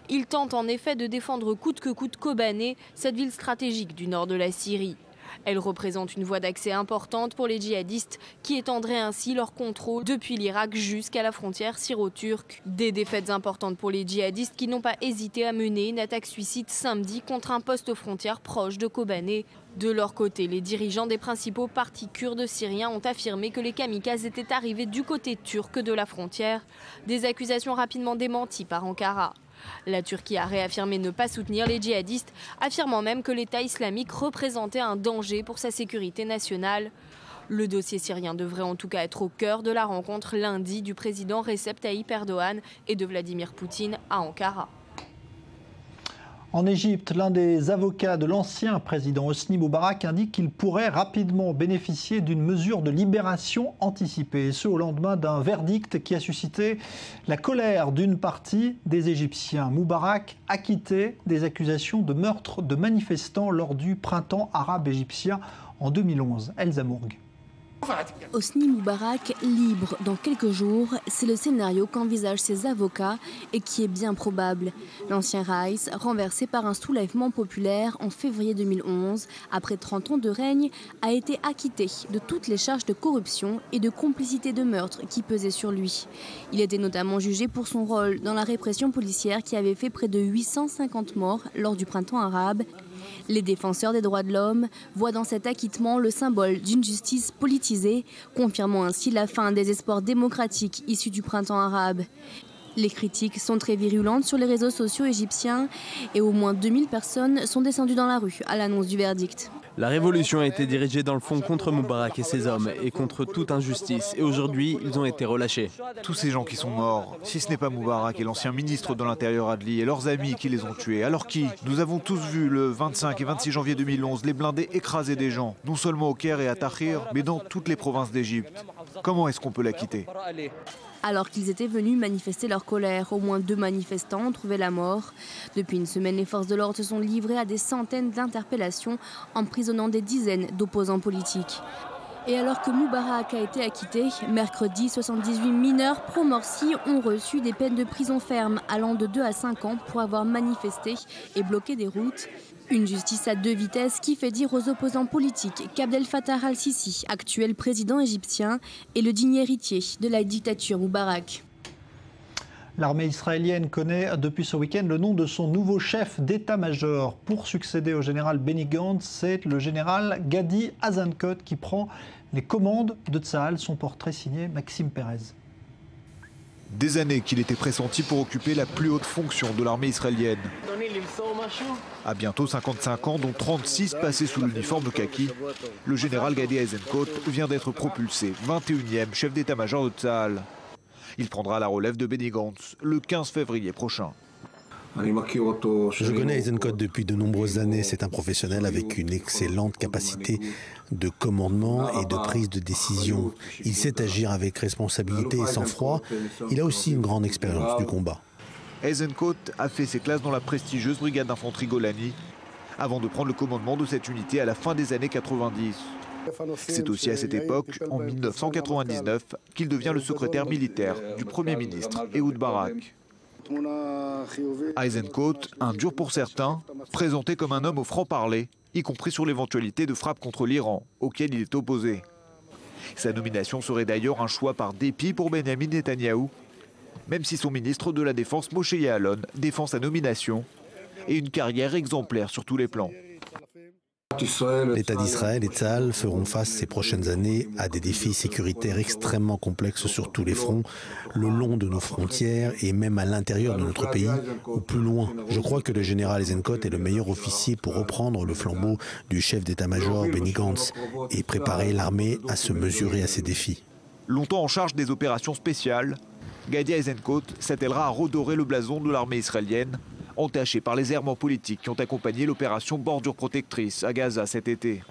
S5: Ils tentent en effet de défendre coûte que coûte Kobané, cette ville stratégique du nord de la Syrie. Elle représente une voie d'accès importante pour les djihadistes qui étendraient ainsi leur contrôle depuis l'Irak jusqu'à la frontière syro-turque. Des défaites importantes pour les djihadistes qui n'ont pas hésité à mener une attaque suicide samedi contre un poste frontière proche de Kobané. De leur côté, les dirigeants des principaux partis kurdes syriens ont affirmé que les kamikazes étaient arrivés du côté turc de la frontière. Des accusations rapidement démenties par Ankara. La Turquie a réaffirmé ne pas soutenir les djihadistes, affirmant même que l'État islamique représentait un danger pour sa sécurité nationale. Le dossier syrien devrait en tout cas être au cœur de la rencontre lundi du président Recep Tayyip Erdogan et de Vladimir Poutine à Ankara.
S1: En Égypte, l'un des avocats de l'ancien président Hosni Moubarak indique qu'il pourrait rapidement bénéficier d'une mesure de libération anticipée, et ce au lendemain d'un verdict qui a suscité la colère d'une partie des Égyptiens. Moubarak acquitté des accusations de meurtre de manifestants lors du printemps arabe égyptien en 2011. Elsa Mourgue.
S15: Hosni Moubarak libre dans quelques jours, c'est le scénario qu'envisagent ses avocats et qui est bien probable. L'ancien Raïs, renversé par un soulèvement populaire en février 2011, après 30 ans de règne, a été acquitté de toutes les charges de corruption et de complicité de meurtre qui pesaient sur lui. Il était notamment jugé pour son rôle dans la répression policière qui avait fait près de 850 morts lors du printemps arabe. Les défenseurs des droits de l'homme voient dans cet acquittement le symbole d'une justice politisée, confirmant ainsi la fin des espoirs démocratiques issus du printemps arabe. Les critiques sont très virulentes sur les réseaux sociaux égyptiens et au moins 2000 personnes sont descendues dans la rue à l'annonce du verdict.
S14: La révolution a été dirigée dans le fond contre Moubarak et ses hommes et contre toute injustice. Et aujourd'hui, ils ont été relâchés.
S6: Tous ces gens qui sont morts, si ce n'est pas Moubarak et l'ancien ministre de l'Intérieur Adli et leurs amis qui les ont tués, alors qui? Nous avons tous vu le 25 et 26 janvier 2011 les blindés écraser des gens, non seulement au Caire et à Tahrir, mais dans toutes les provinces d'Égypte. Comment est-ce qu'on peut la quitter?
S15: Alors qu'ils étaient venus manifester leur colère, au moins 2 manifestants ont trouvé la mort. Depuis une semaine, les forces de l'ordre se sont livrées à des centaines d'interpellations, emprisonnant des dizaines d'opposants politiques. Et alors que Moubarak a été acquitté, mercredi, 78 mineurs pro-Morsi ont reçu des peines de prison ferme allant de 2 à 5 ans pour avoir manifesté et bloqué des routes. Une justice à 2 vitesses qui fait dire aux opposants politiques qu'Abdel Fattah al-Sisi, actuel président égyptien, est le digne héritier de la dictature Moubarak.
S1: L'armée israélienne connaît depuis ce week-end le nom de son nouveau chef d'état-major. Pour succéder au général Benny Gantz, c'est le général Gadi Eisenkot qui prend les commandes de Tsahal. Son portrait signé Maxime Pérez.
S6: Des années qu'il était pressenti pour occuper la plus haute fonction de l'armée israélienne. À bientôt 55 ans, dont 36 passés sous l'uniforme kaki, le général Gadi Eisenkot vient d'être propulsé 21e chef d'état-major de Tsahal. Il prendra la relève de Benny Gantz le 15 février prochain.
S18: Je connais Eisenkot depuis de nombreuses années. C'est un professionnel avec une excellente capacité de commandement et de prise de décision. Il sait agir avec responsabilité et sang-froid. Il a aussi une grande expérience du combat.
S6: Eisenkot a fait ses classes dans la prestigieuse brigade d'infanterie Golani avant de prendre le commandement de cette unité à la fin des années 90. C'est aussi à cette époque, en 1999, qu'il devient le secrétaire militaire du Premier ministre Ehud Barak. Eisenkot, un dur pour certains, présenté comme un homme au franc-parler, y compris sur l'éventualité de frappes contre l'Iran, auquel il est opposé. Sa nomination serait d'ailleurs un choix par dépit pour Benyamin Netanyahou, même si son ministre de la Défense, Moshe Ya'alon, défend sa nomination et une carrière exemplaire sur tous les plans.
S18: L'État d'Israël et Tsahal feront face ces prochaines années à des défis sécuritaires extrêmement complexes sur tous les fronts, le long de nos frontières et même à l'intérieur de notre pays ou plus loin. Je crois que le général Eisenkot est le meilleur officier pour reprendre le flambeau du chef d'état-major Benny Gantz et préparer l'armée à se mesurer à ces défis.
S6: Longtemps en charge des opérations spéciales, Gadi Eisenkot s'attellera à redorer le blason de l'armée israélienne, entaché par les errements politiques qui ont accompagné l'opération Bordure Protectrice à Gaza cet été.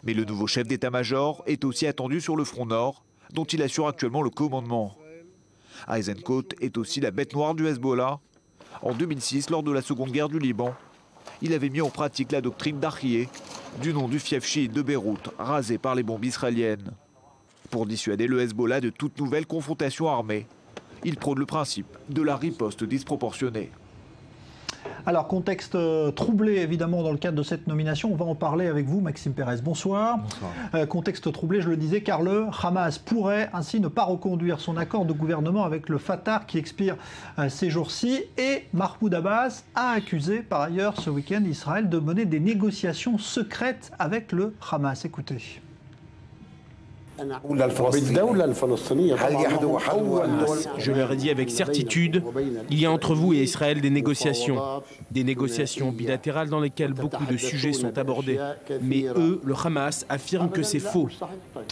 S6: Mais le nouveau chef d'état-major est aussi attendu sur le front nord, dont il assure actuellement le commandement. Eisenkot est aussi la bête noire du Hezbollah. En 2006, lors de la seconde guerre du Liban, il avait mis en pratique la doctrine d'Ahieh, du nom du fief chiite de Beyrouth, rasé par les bombes israéliennes. Pour dissuader le Hezbollah de toute nouvelle confrontation armée, il prône le principe de la riposte disproportionnée.
S1: Alors, contexte troublé, évidemment, dans le cadre de cette nomination. On va en parler avec vous, Maxime Pérez. Bonsoir. Bonsoir. Contexte troublé, je le disais, car le Hamas pourrait ainsi ne pas reconduire son accord de gouvernement avec le Fatah qui expire ces jours-ci. Et Mahmoud Abbas a accusé, par ailleurs, ce week-end, Israël de mener des négociations secrètes avec le Hamas. Écoutez.
S16: Je leur ai dit avec certitude, il y a entre vous et Israël des négociations bilatérales dans lesquelles beaucoup de sujets sont abordés. Mais eux, le Hamas, affirment que c'est faux.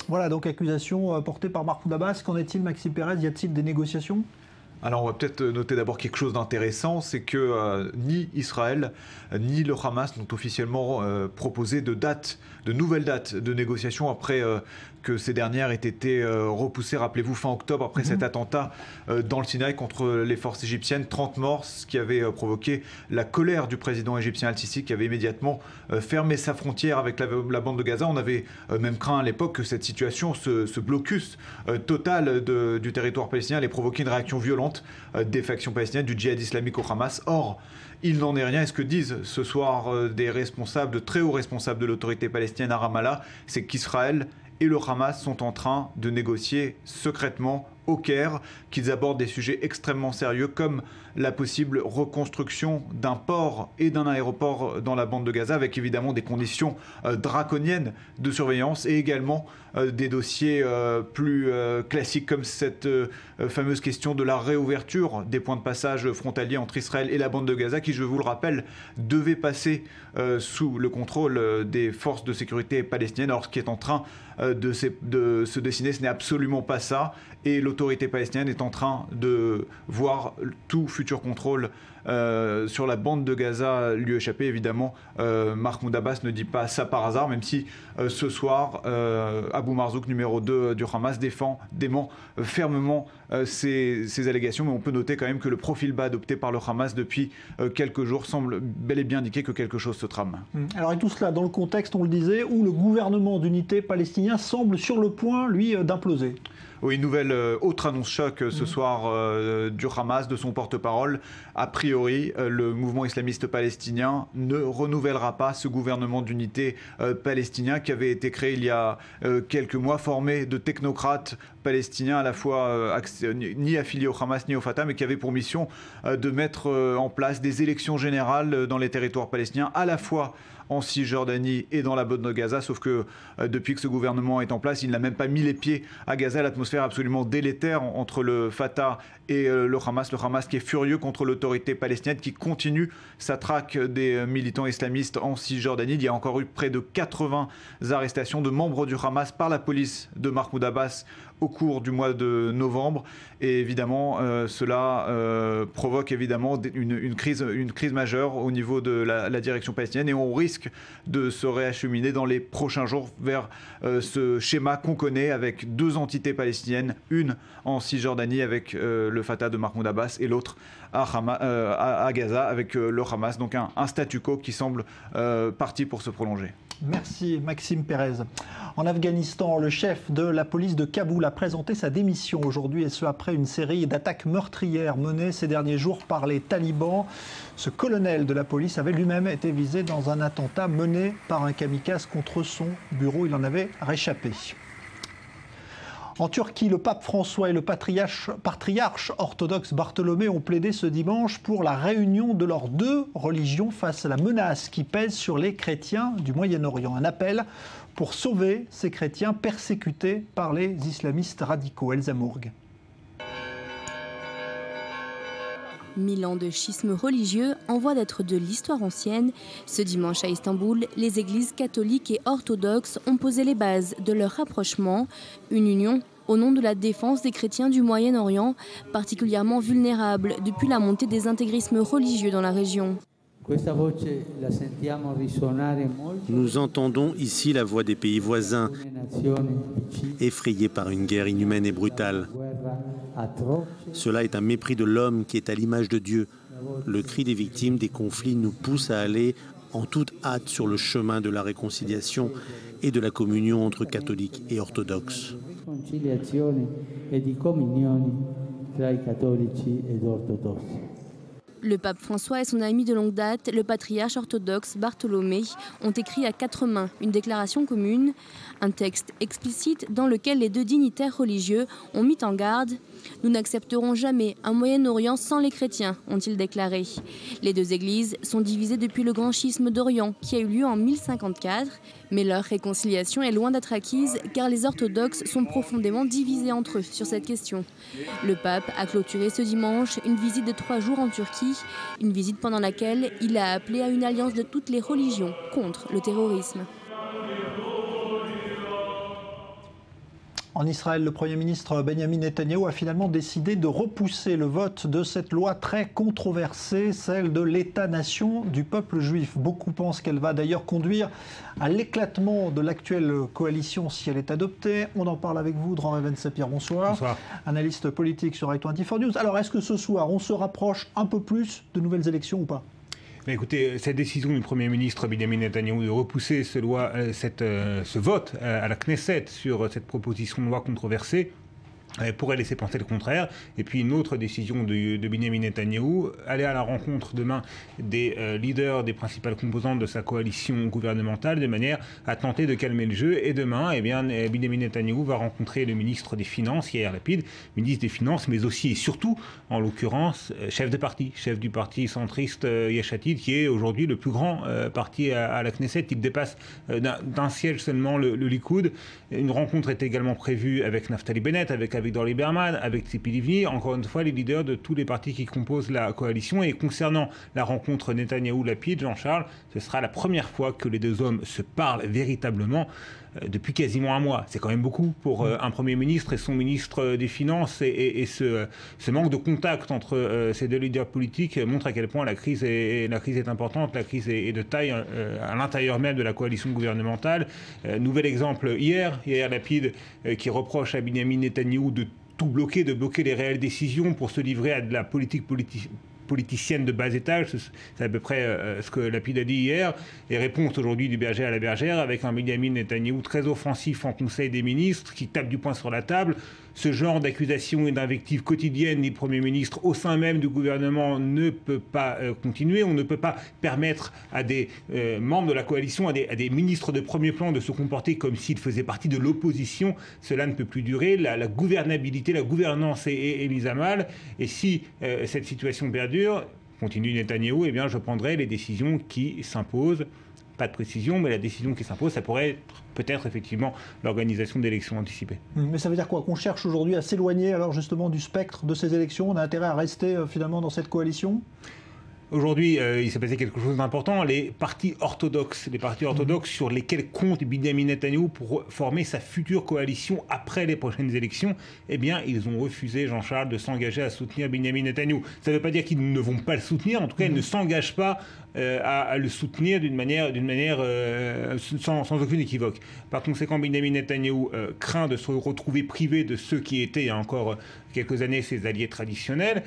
S1: Voilà donc accusation portée par Mahmoud Abbas. Qu'en est-il, Maxime Pérez? Y a-t-il des négociations?
S19: Alors on va peut-être noter d'abord quelque chose d'intéressant, c'est que ni Israël ni le Hamas n'ont officiellement proposé de nouvelles dates de négociation après que ces dernières aient été repoussées, rappelez-vous, fin octobre, après cet attentat dans le Sinaï contre les forces égyptiennes, 30 morts, ce qui avait provoqué la colère du président égyptien Al-Sisi qui avait immédiatement fermé sa frontière avec la bande de Gaza. On avait même craint à l'époque que cette situation, ce blocus total du territoire palestinien allait provoquer une réaction violente des factions palestiniennes, du djihad islamique au Hamas. Or, il n'en est rien. Et ce que disent ce soir des responsables, de très hauts responsables de l'autorité palestinienne à Ramallah, c'est qu'Israël et le Hamas sont en train de négocier secrètement au Caire, qu'ils abordent des sujets extrêmement sérieux comme la possible reconstruction d'un port et d'un aéroport dans la bande de Gaza, avec évidemment des conditions draconiennes de surveillance et également des dossiers plus classiques comme cette fameuse question de la réouverture des points de passage frontaliers entre Israël et la bande de Gaza qui, je vous le rappelle, devait passer sous le contrôle des forces de sécurité palestiniennes. Alors ce qui est en train de se dessiner, ce n'est absolument pas ça. Et l'autorité palestinienne est en train de voir tout futur contrôle sur la bande de Gaza lui échapper. Évidemment, Mahmoud Abbas ne dit pas ça par hasard, même si ce soir, Abou Marzouk, numéro 2 du Hamas, dément fermement ces allégations. Mais on peut noter quand même que le profil bas adopté par le Hamas depuis quelques jours semble bel et bien indiquer que quelque chose se trame.
S1: Alors et tout cela dans le contexte, on le disait, où le gouvernement d'unité palestinien semble sur le point, lui, d'imploser.
S19: Oui, nouvelle autre annonce choc ce soir du Hamas, de son porte-parole. A priori, le mouvement islamiste palestinien ne renouvellera pas ce gouvernement d'unité palestinien qui avait été créé il y a quelques mois, formé de technocrates palestiniens à la fois ni affiliés au Hamas ni au Fatah, mais qui avait pour mission de mettre en place des élections générales dans les territoires palestiniens, à la fois en Cisjordanie et dans la bande de Gaza, sauf que depuis que ce gouvernement est en place, il n'a même pas mis les pieds à Gaza. L'atmosphère absolument délétère entre le Fatah et le Hamas qui est furieux contre l'autorité palestinienne, qui continue sa traque des militants islamistes en Cisjordanie. Il y a encore eu près de 80 arrestations de membres du Hamas par la police de Mahmoud Abbas au cours du mois de novembre. Et évidemment, cela provoque évidemment une crise majeure au niveau de la direction palestinienne, et on risque de se réacheminer dans les prochains jours vers ce schéma qu'on connaît avec deux entités palestiniennes, une en Cisjordanie avec le Fatah de Mahmoud Abbas et l'autre à Gaza avec le Hamas. Donc un statu quo qui semble parti pour se prolonger.
S1: Merci Maxime Pérez. En Afghanistan, le chef de la police de Kaboul a présenté sa démission aujourd'hui, et ce après une série d'attaques meurtrières menées ces derniers jours par les talibans. Ce colonel de la police avait lui-même été visé dans un attentat mené par un kamikaze contre son bureau. Il en avait réchappé. En Turquie, le pape François et le patriarche orthodoxe Bartholomé ont plaidé ce dimanche pour la réunion de leurs deux religions face à la menace qui pèse sur les chrétiens du Moyen-Orient. Un appel pour sauver ces chrétiens persécutés par les islamistes radicaux. Elsa Mourgue.
S15: 1000 ans de schisme religieux en voie d'être de l'histoire ancienne. Ce dimanche à Istanbul, les églises catholiques et orthodoxes ont posé les bases de leur rapprochement. Une union au nom de la défense des chrétiens du Moyen-Orient, particulièrement vulnérables depuis la montée des intégrismes religieux dans la région.
S18: Nous entendons ici la voix des pays voisins, effrayés par une guerre inhumaine et brutale. Cela est un mépris de l'homme qui est à l'image de Dieu. Le cri des victimes des conflits nous pousse à aller en toute hâte sur le chemin de la réconciliation et de la communion entre catholiques et orthodoxes.
S15: Le pape François et son ami de longue date, le patriarche orthodoxe Bartholomé, ont écrit à 4 mains une déclaration commune, un texte explicite dans lequel les deux dignitaires religieux ont mis en garde. « Nous n'accepterons jamais un Moyen-Orient sans les chrétiens », ont-ils déclaré. Les deux églises sont divisées depuis le grand schisme d'Orient qui a eu lieu en 1054, mais leur réconciliation est loin d'être acquise car les orthodoxes sont profondément divisés entre eux sur cette question. Le pape a clôturé ce dimanche une visite de 3 jours en Turquie, une visite pendant laquelle il a appelé à une alliance de toutes les religions contre le terrorisme.
S1: En Israël, le Premier ministre Benjamin Netanyahou a finalement décidé de repousser le vote de cette loi très controversée, celle de l'État-nation du peuple juif. Beaucoup pensent qu'elle va d'ailleurs conduire à l'éclatement de l'actuelle coalition si elle est adoptée. On en parle avec vous, Dran Reven-Sapir, bonsoir. Bonsoir. Analyste politique sur i24 News. Alors, est-ce que ce soir, on se rapproche un peu plus de nouvelles élections ou pas ?
S20: Mais écoutez, cette décision du Premier ministre Benjamin Netanyahou de repousser ce vote à la Knesset sur cette proposition de loi controversée pourrait laisser penser le contraire. Et puis une autre décision de Benjamin Netanyahou, aller à la rencontre demain des leaders des principales composantes de sa coalition gouvernementale de manière à tenter de calmer le jeu. Et demain, Benjamin Netanyahou va rencontrer le ministre des Finances, Yair Lapid, ministre des Finances, mais aussi et surtout, en l'occurrence, chef du parti centriste Yesh Atid, qui est aujourd'hui le plus grand parti à la Knesset. Il dépasse d'un siège seulement le Likoud. Une rencontre est également prévue avec Naftali Bennett, avec Avigdor Lieberman, avec Tzipi Livni, encore une fois les leaders de tous les partis qui composent la coalition. Et concernant la rencontre Netanyahou-Lapid, Jean-Charles, ce sera la première fois que les deux hommes se parlent véritablement depuis quasiment un mois. C'est quand même beaucoup pour un Premier ministre et son ministre des Finances. Et ce manque de contact entre ces deux leaders politiques montre à quel point la crise est importante, la crise est de taille à l'intérieur même de la coalition gouvernementale. Nouvel exemple hier, Yair Lapid qui reproche à Benjamin Netanyahou de tout bloquer, de bloquer les réelles décisions pour se livrer à de la politicienne de bas étage. C'est à peu près ce que Lapid a dit hier. Et réponse aujourd'hui du berger à la bergère avec un Benjamin Netanyahou très offensif en Conseil des ministres qui tape du poing sur la table. Ce genre d'accusations et d'invectives quotidiennes du Premier ministre au sein même du gouvernement ne peut pas continuer. On ne peut pas permettre à des membres de la coalition, à des ministres de premier plan de se comporter comme s'ils faisaient partie de l'opposition. Cela ne peut plus durer. La gouvernabilité, la gouvernance est mise à mal. Et si cette situation perdure, continue Netanyahou, eh bien je prendrai les décisions qui s'imposent. Pas de précision, mais la décision qui s'impose, ça pourrait être peut-être effectivement l'organisation d'élections anticipées.
S1: Mais ça veut dire quoi? Qu'on cherche aujourd'hui à s'éloigner alors justement du spectre de ces élections? On a intérêt à rester finalement dans cette coalition?
S20: Aujourd'hui, il s'est passé quelque chose d'important. Les partis orthodoxes sur lesquels compte Benjamin Netanyahou pour former sa future coalition après les prochaines élections, eh bien, ils ont refusé, Jean-Charles, de s'engager à soutenir Benjamin Netanyahou. Ça ne veut pas dire qu'ils ne vont pas le soutenir. En tout cas, ils ne s'engagent pas à le soutenir d'une manière sans aucune équivoque. Par conséquent, Benjamin Netanyahou craint de se retrouver privé de ceux qui étaient, il y a encore quelques années, ses alliés traditionnels.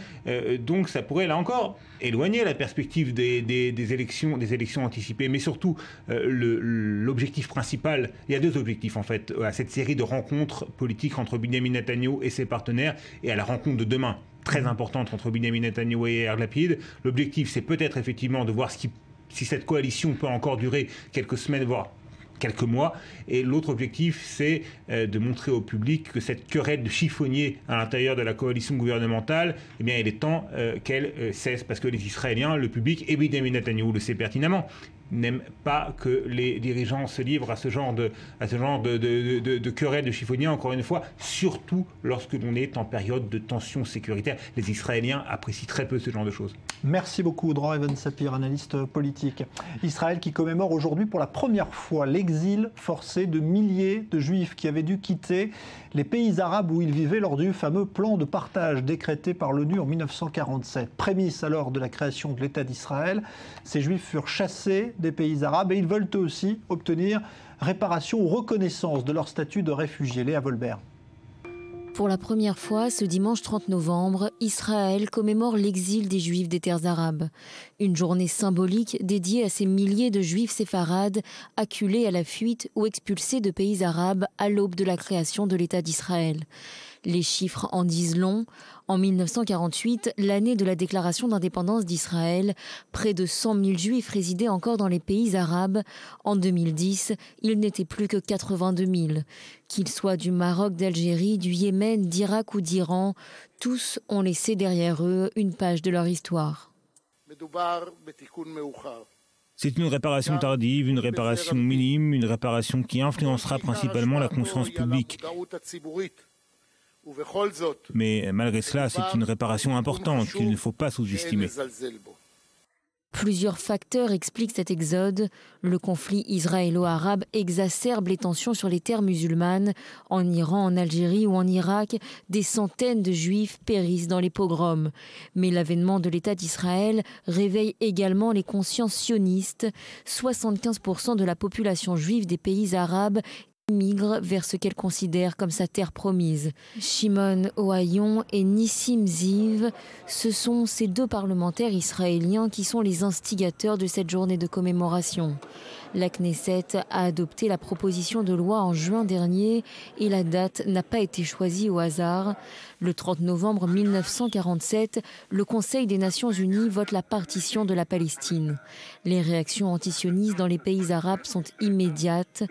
S20: Donc, ça pourrait, là encore, éloigner la perspective des élections anticipées. Mais surtout, l'objectif principal, il y a deux objectifs, en fait, à cette série de rencontres politiques entre Benjamin Netanyahou et ses partenaires et à la rencontre de demain, très importante entre Benjamin Netanyahou et Yair Lapid. L'objectif, c'est peut-être effectivement de voir si cette coalition peut encore durer quelques semaines, voire quelques mois. Et l'autre objectif, c'est de montrer au public que cette querelle de chiffonnier à l'intérieur de la coalition gouvernementale, eh bien, il est temps qu'elle cesse, parce que les Israéliens, le public, et Benjamin Netanyahou le sait pertinemment, n'aiment pas que les dirigeants se livrent à ce genre de querelle de chiffonnier, encore une fois, surtout lorsque l'on est en période de tension sécuritaire. Les Israéliens apprécient très peu ce genre de choses.
S1: Merci beaucoup, Dror Even Sapir, analyste politique. Israël qui commémore aujourd'hui pour la première fois l'exil forcé de milliers de Juifs qui avaient dû quitter les pays arabes où ils vivaient lors du fameux plan de partage décrété par l'ONU en 1947. Prémisse alors de la création de l'État d'Israël, ces Juifs furent chassés des pays arabes et ils veulent eux aussi obtenir réparation ou reconnaissance de leur statut de réfugiés. Léa Volbert.
S21: Pour la première fois, ce dimanche 30 novembre, Israël commémore l'exil des Juifs des terres arabes. Une journée symbolique dédiée à ces milliers de Juifs séfarades acculés à la fuite ou expulsés de pays arabes à l'aube de la création de l'État d'Israël. Les chiffres en disent long. En 1948, l'année de la déclaration d'indépendance d'Israël, près de 100 000 Juifs résidaient encore dans les pays arabes. En 2010, ils n'étaient plus que 82 000. Qu'ils soient du Maroc, d'Algérie, du Yémen, d'Irak ou d'Iran, tous ont laissé derrière eux une page de leur histoire.
S20: C'est une réparation tardive, une réparation minime, une réparation qui influencera principalement la conscience publique. Mais malgré cela, c'est une réparation importante qu'il ne faut pas sous-estimer.
S21: Plusieurs facteurs expliquent cet exode. Le conflit israélo-arabe exacerbe les tensions sur les terres musulmanes. En Iran, en Algérie ou en Irak, des centaines de Juifs périssent dans les pogroms. Mais l'avènement de l'État d'Israël réveille également les consciences sionistes. 75% de la population juive des pays arabes migre vers ce qu'elle considère comme sa terre promise. Shimon Ohayon et Nissim Ziv, ce sont ces deux parlementaires israéliens qui sont les instigateurs de cette journée de commémoration. La Knesset a adopté la proposition de loi en juin dernier et la date n'a pas été choisie au hasard. Le 30 novembre 1947, le Conseil des Nations Unies vote la partition de la Palestine. Les réactions antisionistes dans les pays arabes sont immédiates.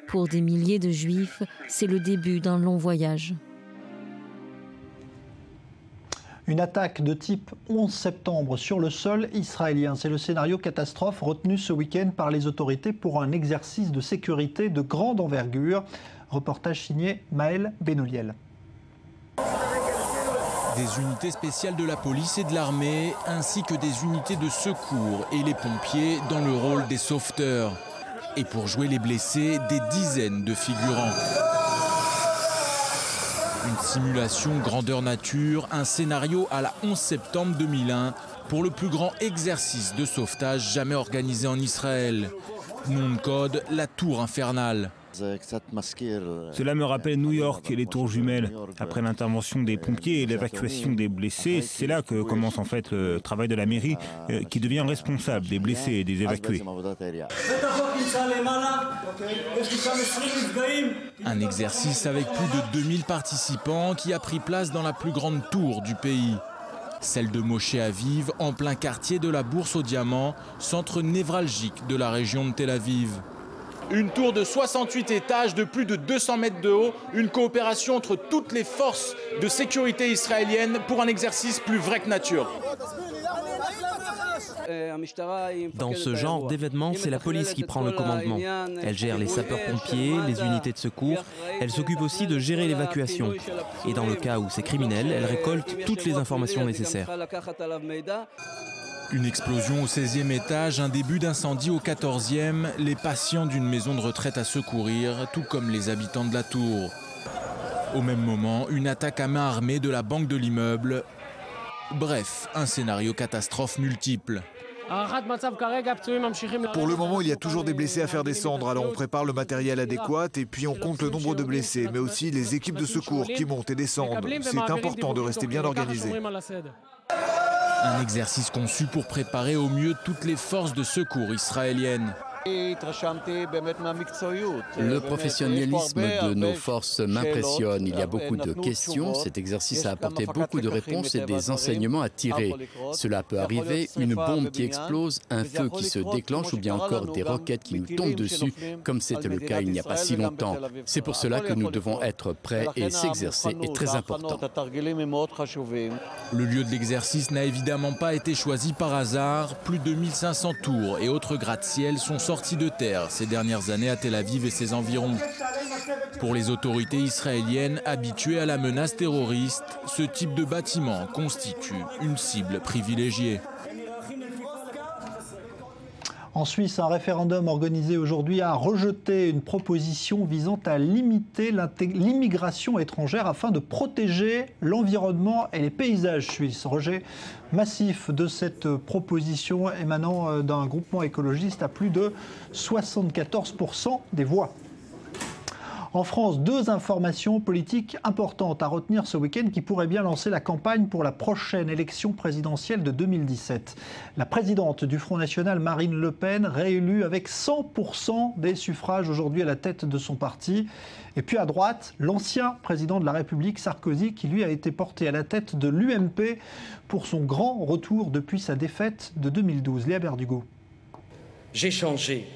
S21: Pour des milliers de Juifs, c'est le début d'un long voyage.
S1: Une attaque de type 11 septembre sur le sol israélien. C'est le scénario catastrophe retenu ce week-end par les autorités pour un exercice de sécurité de grande envergure. Reportage signé Maël Benoliel.
S22: Des unités spéciales de la police et de l'armée, ainsi que des unités de secours et les pompiers dans le rôle des sauveteurs. Et pour jouer les blessés, des dizaines de figurants. Une simulation grandeur nature, un scénario à la 11 septembre 2001 pour le plus grand exercice de sauvetage jamais organisé en Israël. Nom de code, la Tour Infernale.
S20: Cela me rappelle New York et les tours jumelles. Après l'intervention des pompiers et l'évacuation des blessés, c'est là que commence en fait le travail de la mairie qui devient responsable des blessés et des évacués.
S22: Un exercice avec plus de 2000 participants qui a pris place dans la plus grande tour du pays. Celle de Moshe Aviv, en plein quartier de la Bourse aux Diamants, centre névralgique de la région de Tel Aviv. Une tour de 68 étages de plus de 200 mètres de haut, une coopération entre toutes les forces de sécurité israéliennes pour un exercice plus vrai que nature.
S23: Dans ce genre d'événement, c'est la police qui prend le commandement. Elle gère les sapeurs-pompiers, les unités de secours. Elle s'occupe aussi de gérer l'évacuation. Et dans le cas où c'est criminel, elle récolte toutes les informations nécessaires.
S22: Une explosion au 16e étage, un début d'incendie au 14e, les patients d'une maison de retraite à secourir, tout comme les habitants de la tour. Au même moment, une attaque à main armée de la banque de l'immeuble. Bref, un scénario catastrophe multiple.
S6: Pour le moment, il y a toujours des blessés à faire descendre, alors on prépare le matériel adéquat et puis on compte le nombre de blessés, mais aussi les équipes de secours qui montent et descendent. C'est important de rester bien organisé.
S22: Un exercice conçu pour préparer au mieux toutes les forces de secours israéliennes.
S2: Le professionnalisme de nos forces m'impressionne. Il y a beaucoup de questions. Cet exercice a apporté beaucoup de réponses et des enseignements à tirer. Cela peut arriver, une bombe qui explose, un feu qui se déclenche ou bien encore des roquettes qui nous tombent dessus, comme c'était le cas il n'y a pas si longtemps. C'est pour cela que nous devons être prêts et s'exercer est très important.
S22: Le lieu de l'exercice n'a évidemment pas été choisi par hasard. Plus de 1500 tours et autres gratte-ciel sont sortis de terre ces dernières années à Tel Aviv et ses environs. Pour les autorités israéliennes habituées à la menace terroriste, ce type de bâtiment constitue une cible privilégiée.
S1: En Suisse, un référendum organisé aujourd'hui a rejeté une proposition visant à limiter l'immigration étrangère afin de protéger l'environnement et les paysages suisses. Rejet massif de cette proposition émanant d'un groupement écologiste à plus de 74% des voix. En France, deux informations politiques importantes à retenir ce week-end qui pourraient bien lancer la campagne pour la prochaine élection présidentielle de 2017. La présidente du Front National, Marine Le Pen, réélue avec 100% des suffrages aujourd'hui à la tête de son parti. Et puis à droite, l'ancien président de la République, Sarkozy, qui lui a été porté à la tête de l'UMP pour son grand retour depuis sa défaite de 2012. Léa Berdugo.
S3: J'ai changé,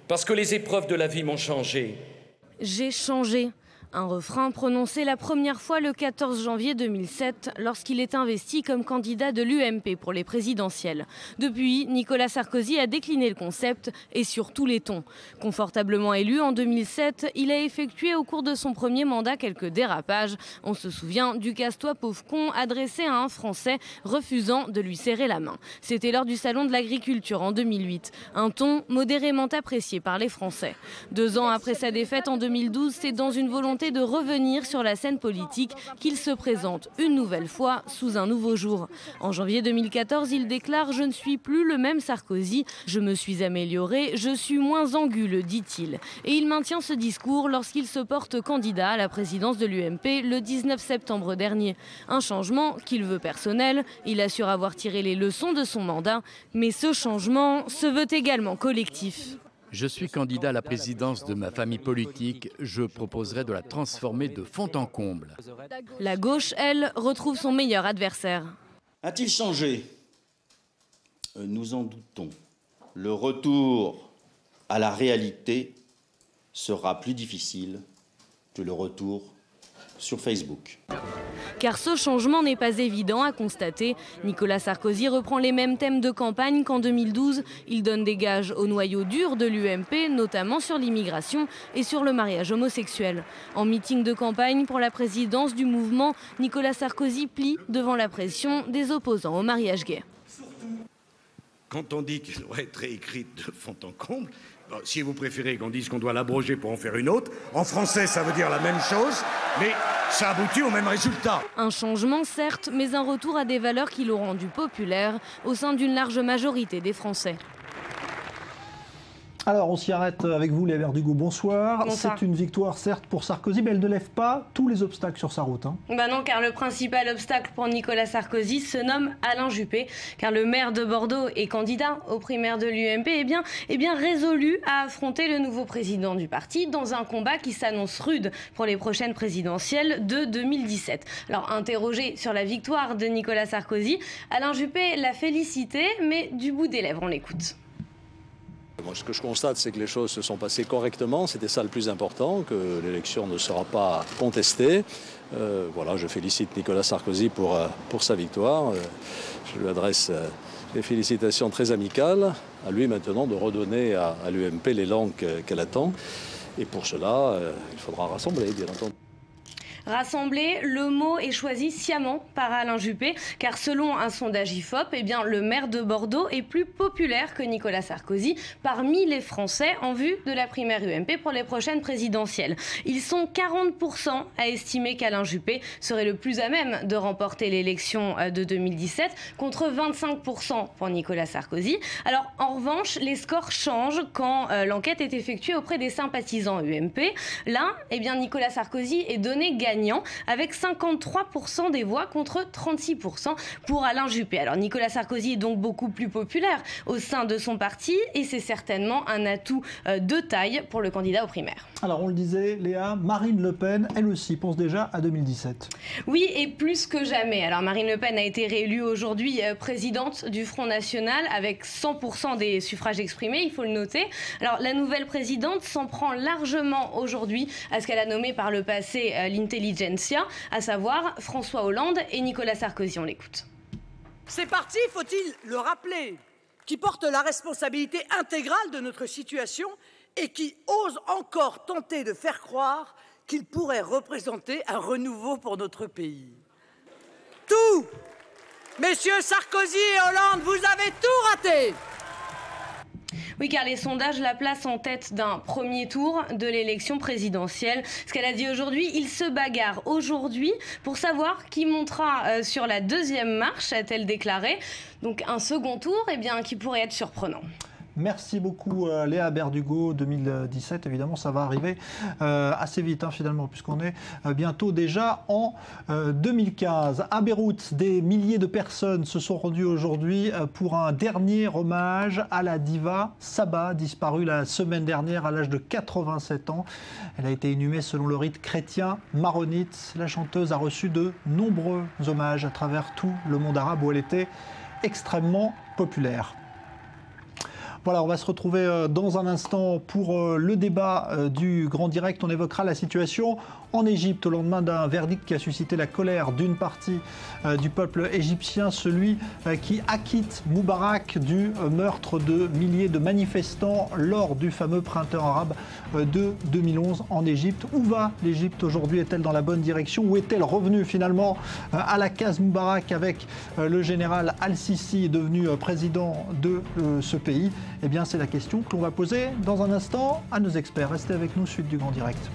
S3: parce que les épreuves de la vie m'ont changé.
S5: J'ai changé. Un refrain prononcé la première fois le 14 janvier 2007 lorsqu'il est investi comme candidat de l'UMP pour les présidentielles. Depuis, Nicolas Sarkozy a décliné le concept et sur tous les tons. Confortablement élu en 2007, il a effectué au cours de son premier mandat quelques dérapages. On se souvient du casse-toi pauvre con adressé à un Français refusant de lui serrer la main. C'était lors du Salon de l'Agriculture en 2008. Un ton modérément apprécié par les Français. 2 ans après sa défaite en 2012, c'est dans une volonté de revenir sur la scène politique qu'il se présente une nouvelle fois sous un nouveau jour. En janvier 2014, il déclare « Je ne suis plus le même Sarkozy, je me suis amélioré, je suis moins anguleux », dit-il. Et il maintient ce discours lorsqu'il se porte candidat à la présidence de l'UMP le 19 septembre dernier. Un changement qu'il veut personnel, il assure avoir tiré les leçons de son mandat, mais ce changement se veut également collectif.
S2: Je suis candidat à la présidence de ma famille politique. Je proposerai de la transformer de fond en comble.
S5: La gauche, elle, retrouve son meilleur adversaire.
S4: A-t-il changé? Nous en doutons. Le retour à la réalité sera plus difficile que le retour sur Facebook.
S5: Car ce changement n'est pas évident à constater. Nicolas Sarkozy reprend les mêmes thèmes de campagne qu'en 2012. Il donne des gages au noyau dur de l'UMP, notamment sur l'immigration et sur le mariage homosexuel. En meeting de campagne pour la présidence du mouvement, Nicolas Sarkozy plie devant la pression des opposants au mariage gay.
S24: Quand on dit qu'il doit être réécrite de fond en comble, bon, si vous préférez qu'on dise qu'on doit l'abroger pour en faire une autre, en français ça veut dire la même chose, mais ça aboutit au même résultat.
S5: Un changement certes, mais un retour à des valeurs qui l'ont rendu populaire au sein d'une large majorité des Français.
S1: Alors, on s'y arrête avec vous, Léa Berdugo. Bonsoir. C'est une victoire, certes, pour Sarkozy, mais elle ne lève pas tous les obstacles sur sa route.
S5: Bah non, car le principal obstacle pour Nicolas Sarkozy se nomme Alain Juppé, car le maire de Bordeaux et candidat aux primaires de l'UMP est bien résolu à affronter le nouveau président du parti dans un combat qui s'annonce rude pour les prochaines présidentielles de 2017. Alors, interrogé sur la victoire de Nicolas Sarkozy, Alain Juppé l'a félicité, mais du bout des lèvres, on l'écoute.
S25: Moi, ce que je constate, c'est que les choses se sont passées correctement. C'était ça le plus important, que l'élection ne sera pas contestée. Voilà, je félicite Nicolas Sarkozy pour sa victoire. Je lui adresse des félicitations très amicales. À lui maintenant de redonner à l'UMP l'élan qu'elle attend. Et pour cela, il faudra rassembler, bien entendu.
S5: Rassembler, le mot est choisi sciemment par Alain Juppé, car selon un sondage IFOP, le maire de Bordeaux est plus populaire que Nicolas Sarkozy parmi les Français en vue de la primaire UMP pour les prochaines présidentielles. Ils sont 40% à estimer qu'Alain Juppé serait le plus à même de remporter l'élection de 2017, contre 25% pour Nicolas Sarkozy. Alors, en revanche, les scores changent quand l'enquête est effectuée auprès des sympathisants UMP. Là, Nicolas Sarkozy est donné gagnant gagnant avec 53% des voix contre 36% pour Alain Juppé. Alors Nicolas Sarkozy est donc beaucoup plus populaire au sein de son parti et c'est certainement un atout de taille pour le candidat aux primaires.
S1: Alors on le disait, Léa, Marine Le Pen, elle aussi, pense déjà à 2017.
S5: Oui, et plus que jamais. Alors Marine Le Pen a été réélue aujourd'hui présidente du Front National avec 100% des suffrages exprimés, il faut le noter. Alors la nouvelle présidente s'en prend largement aujourd'hui à ce qu'elle a nommé par le passé l'intelligentsia, à savoir François Hollande et Nicolas Sarkozy. On l'écoute.
S7: Ces partis, faut-il le rappeler, qui portent la responsabilité intégrale de notre situation et qui osent encore tenter de faire croire qu'ils pourraient représenter un renouveau pour notre pays. Tout! Messieurs Sarkozy et Hollande, vous avez tout raté!
S5: Oui, car les sondages la placent en tête d'un premier tour de l'élection présidentielle. Ce qu'elle a dit aujourd'hui, il se bagarre aujourd'hui pour savoir qui montera sur la deuxième marche, a-t-elle déclaré. Donc un second tour, eh bien, qui pourrait être surprenant.
S1: Merci beaucoup Léa Berdugo. 2017, évidemment, ça va arriver assez vite finalement, puisqu'on est bientôt déjà en 2015. À Beyrouth, des milliers de personnes se sont rendues aujourd'hui pour un dernier hommage à la diva Saba, disparue la semaine dernière à l'âge de 87 ans. Elle a été inhumée selon le rite chrétien maronite. La chanteuse a reçu de nombreux hommages à travers tout le monde arabe où elle était extrêmement populaire. Voilà, on va se retrouver dans un instant pour le débat du Grand Direct. On évoquera la situation en Égypte au lendemain d'un verdict qui a suscité la colère d'une partie du peuple égyptien, celui qui acquitte Moubarak du meurtre de milliers de manifestants lors du fameux printemps arabe de 2011 en Égypte. Où va l'Égypte aujourd'hui? Est-elle dans la bonne direction? Où est-elle revenue finalement à la case Moubarak avec le général Al-Sisi devenu président de ce pays? Eh bien, c'est la question que l'on va poser dans un instant à nos experts. Restez avec nous, suite du Grand Direct.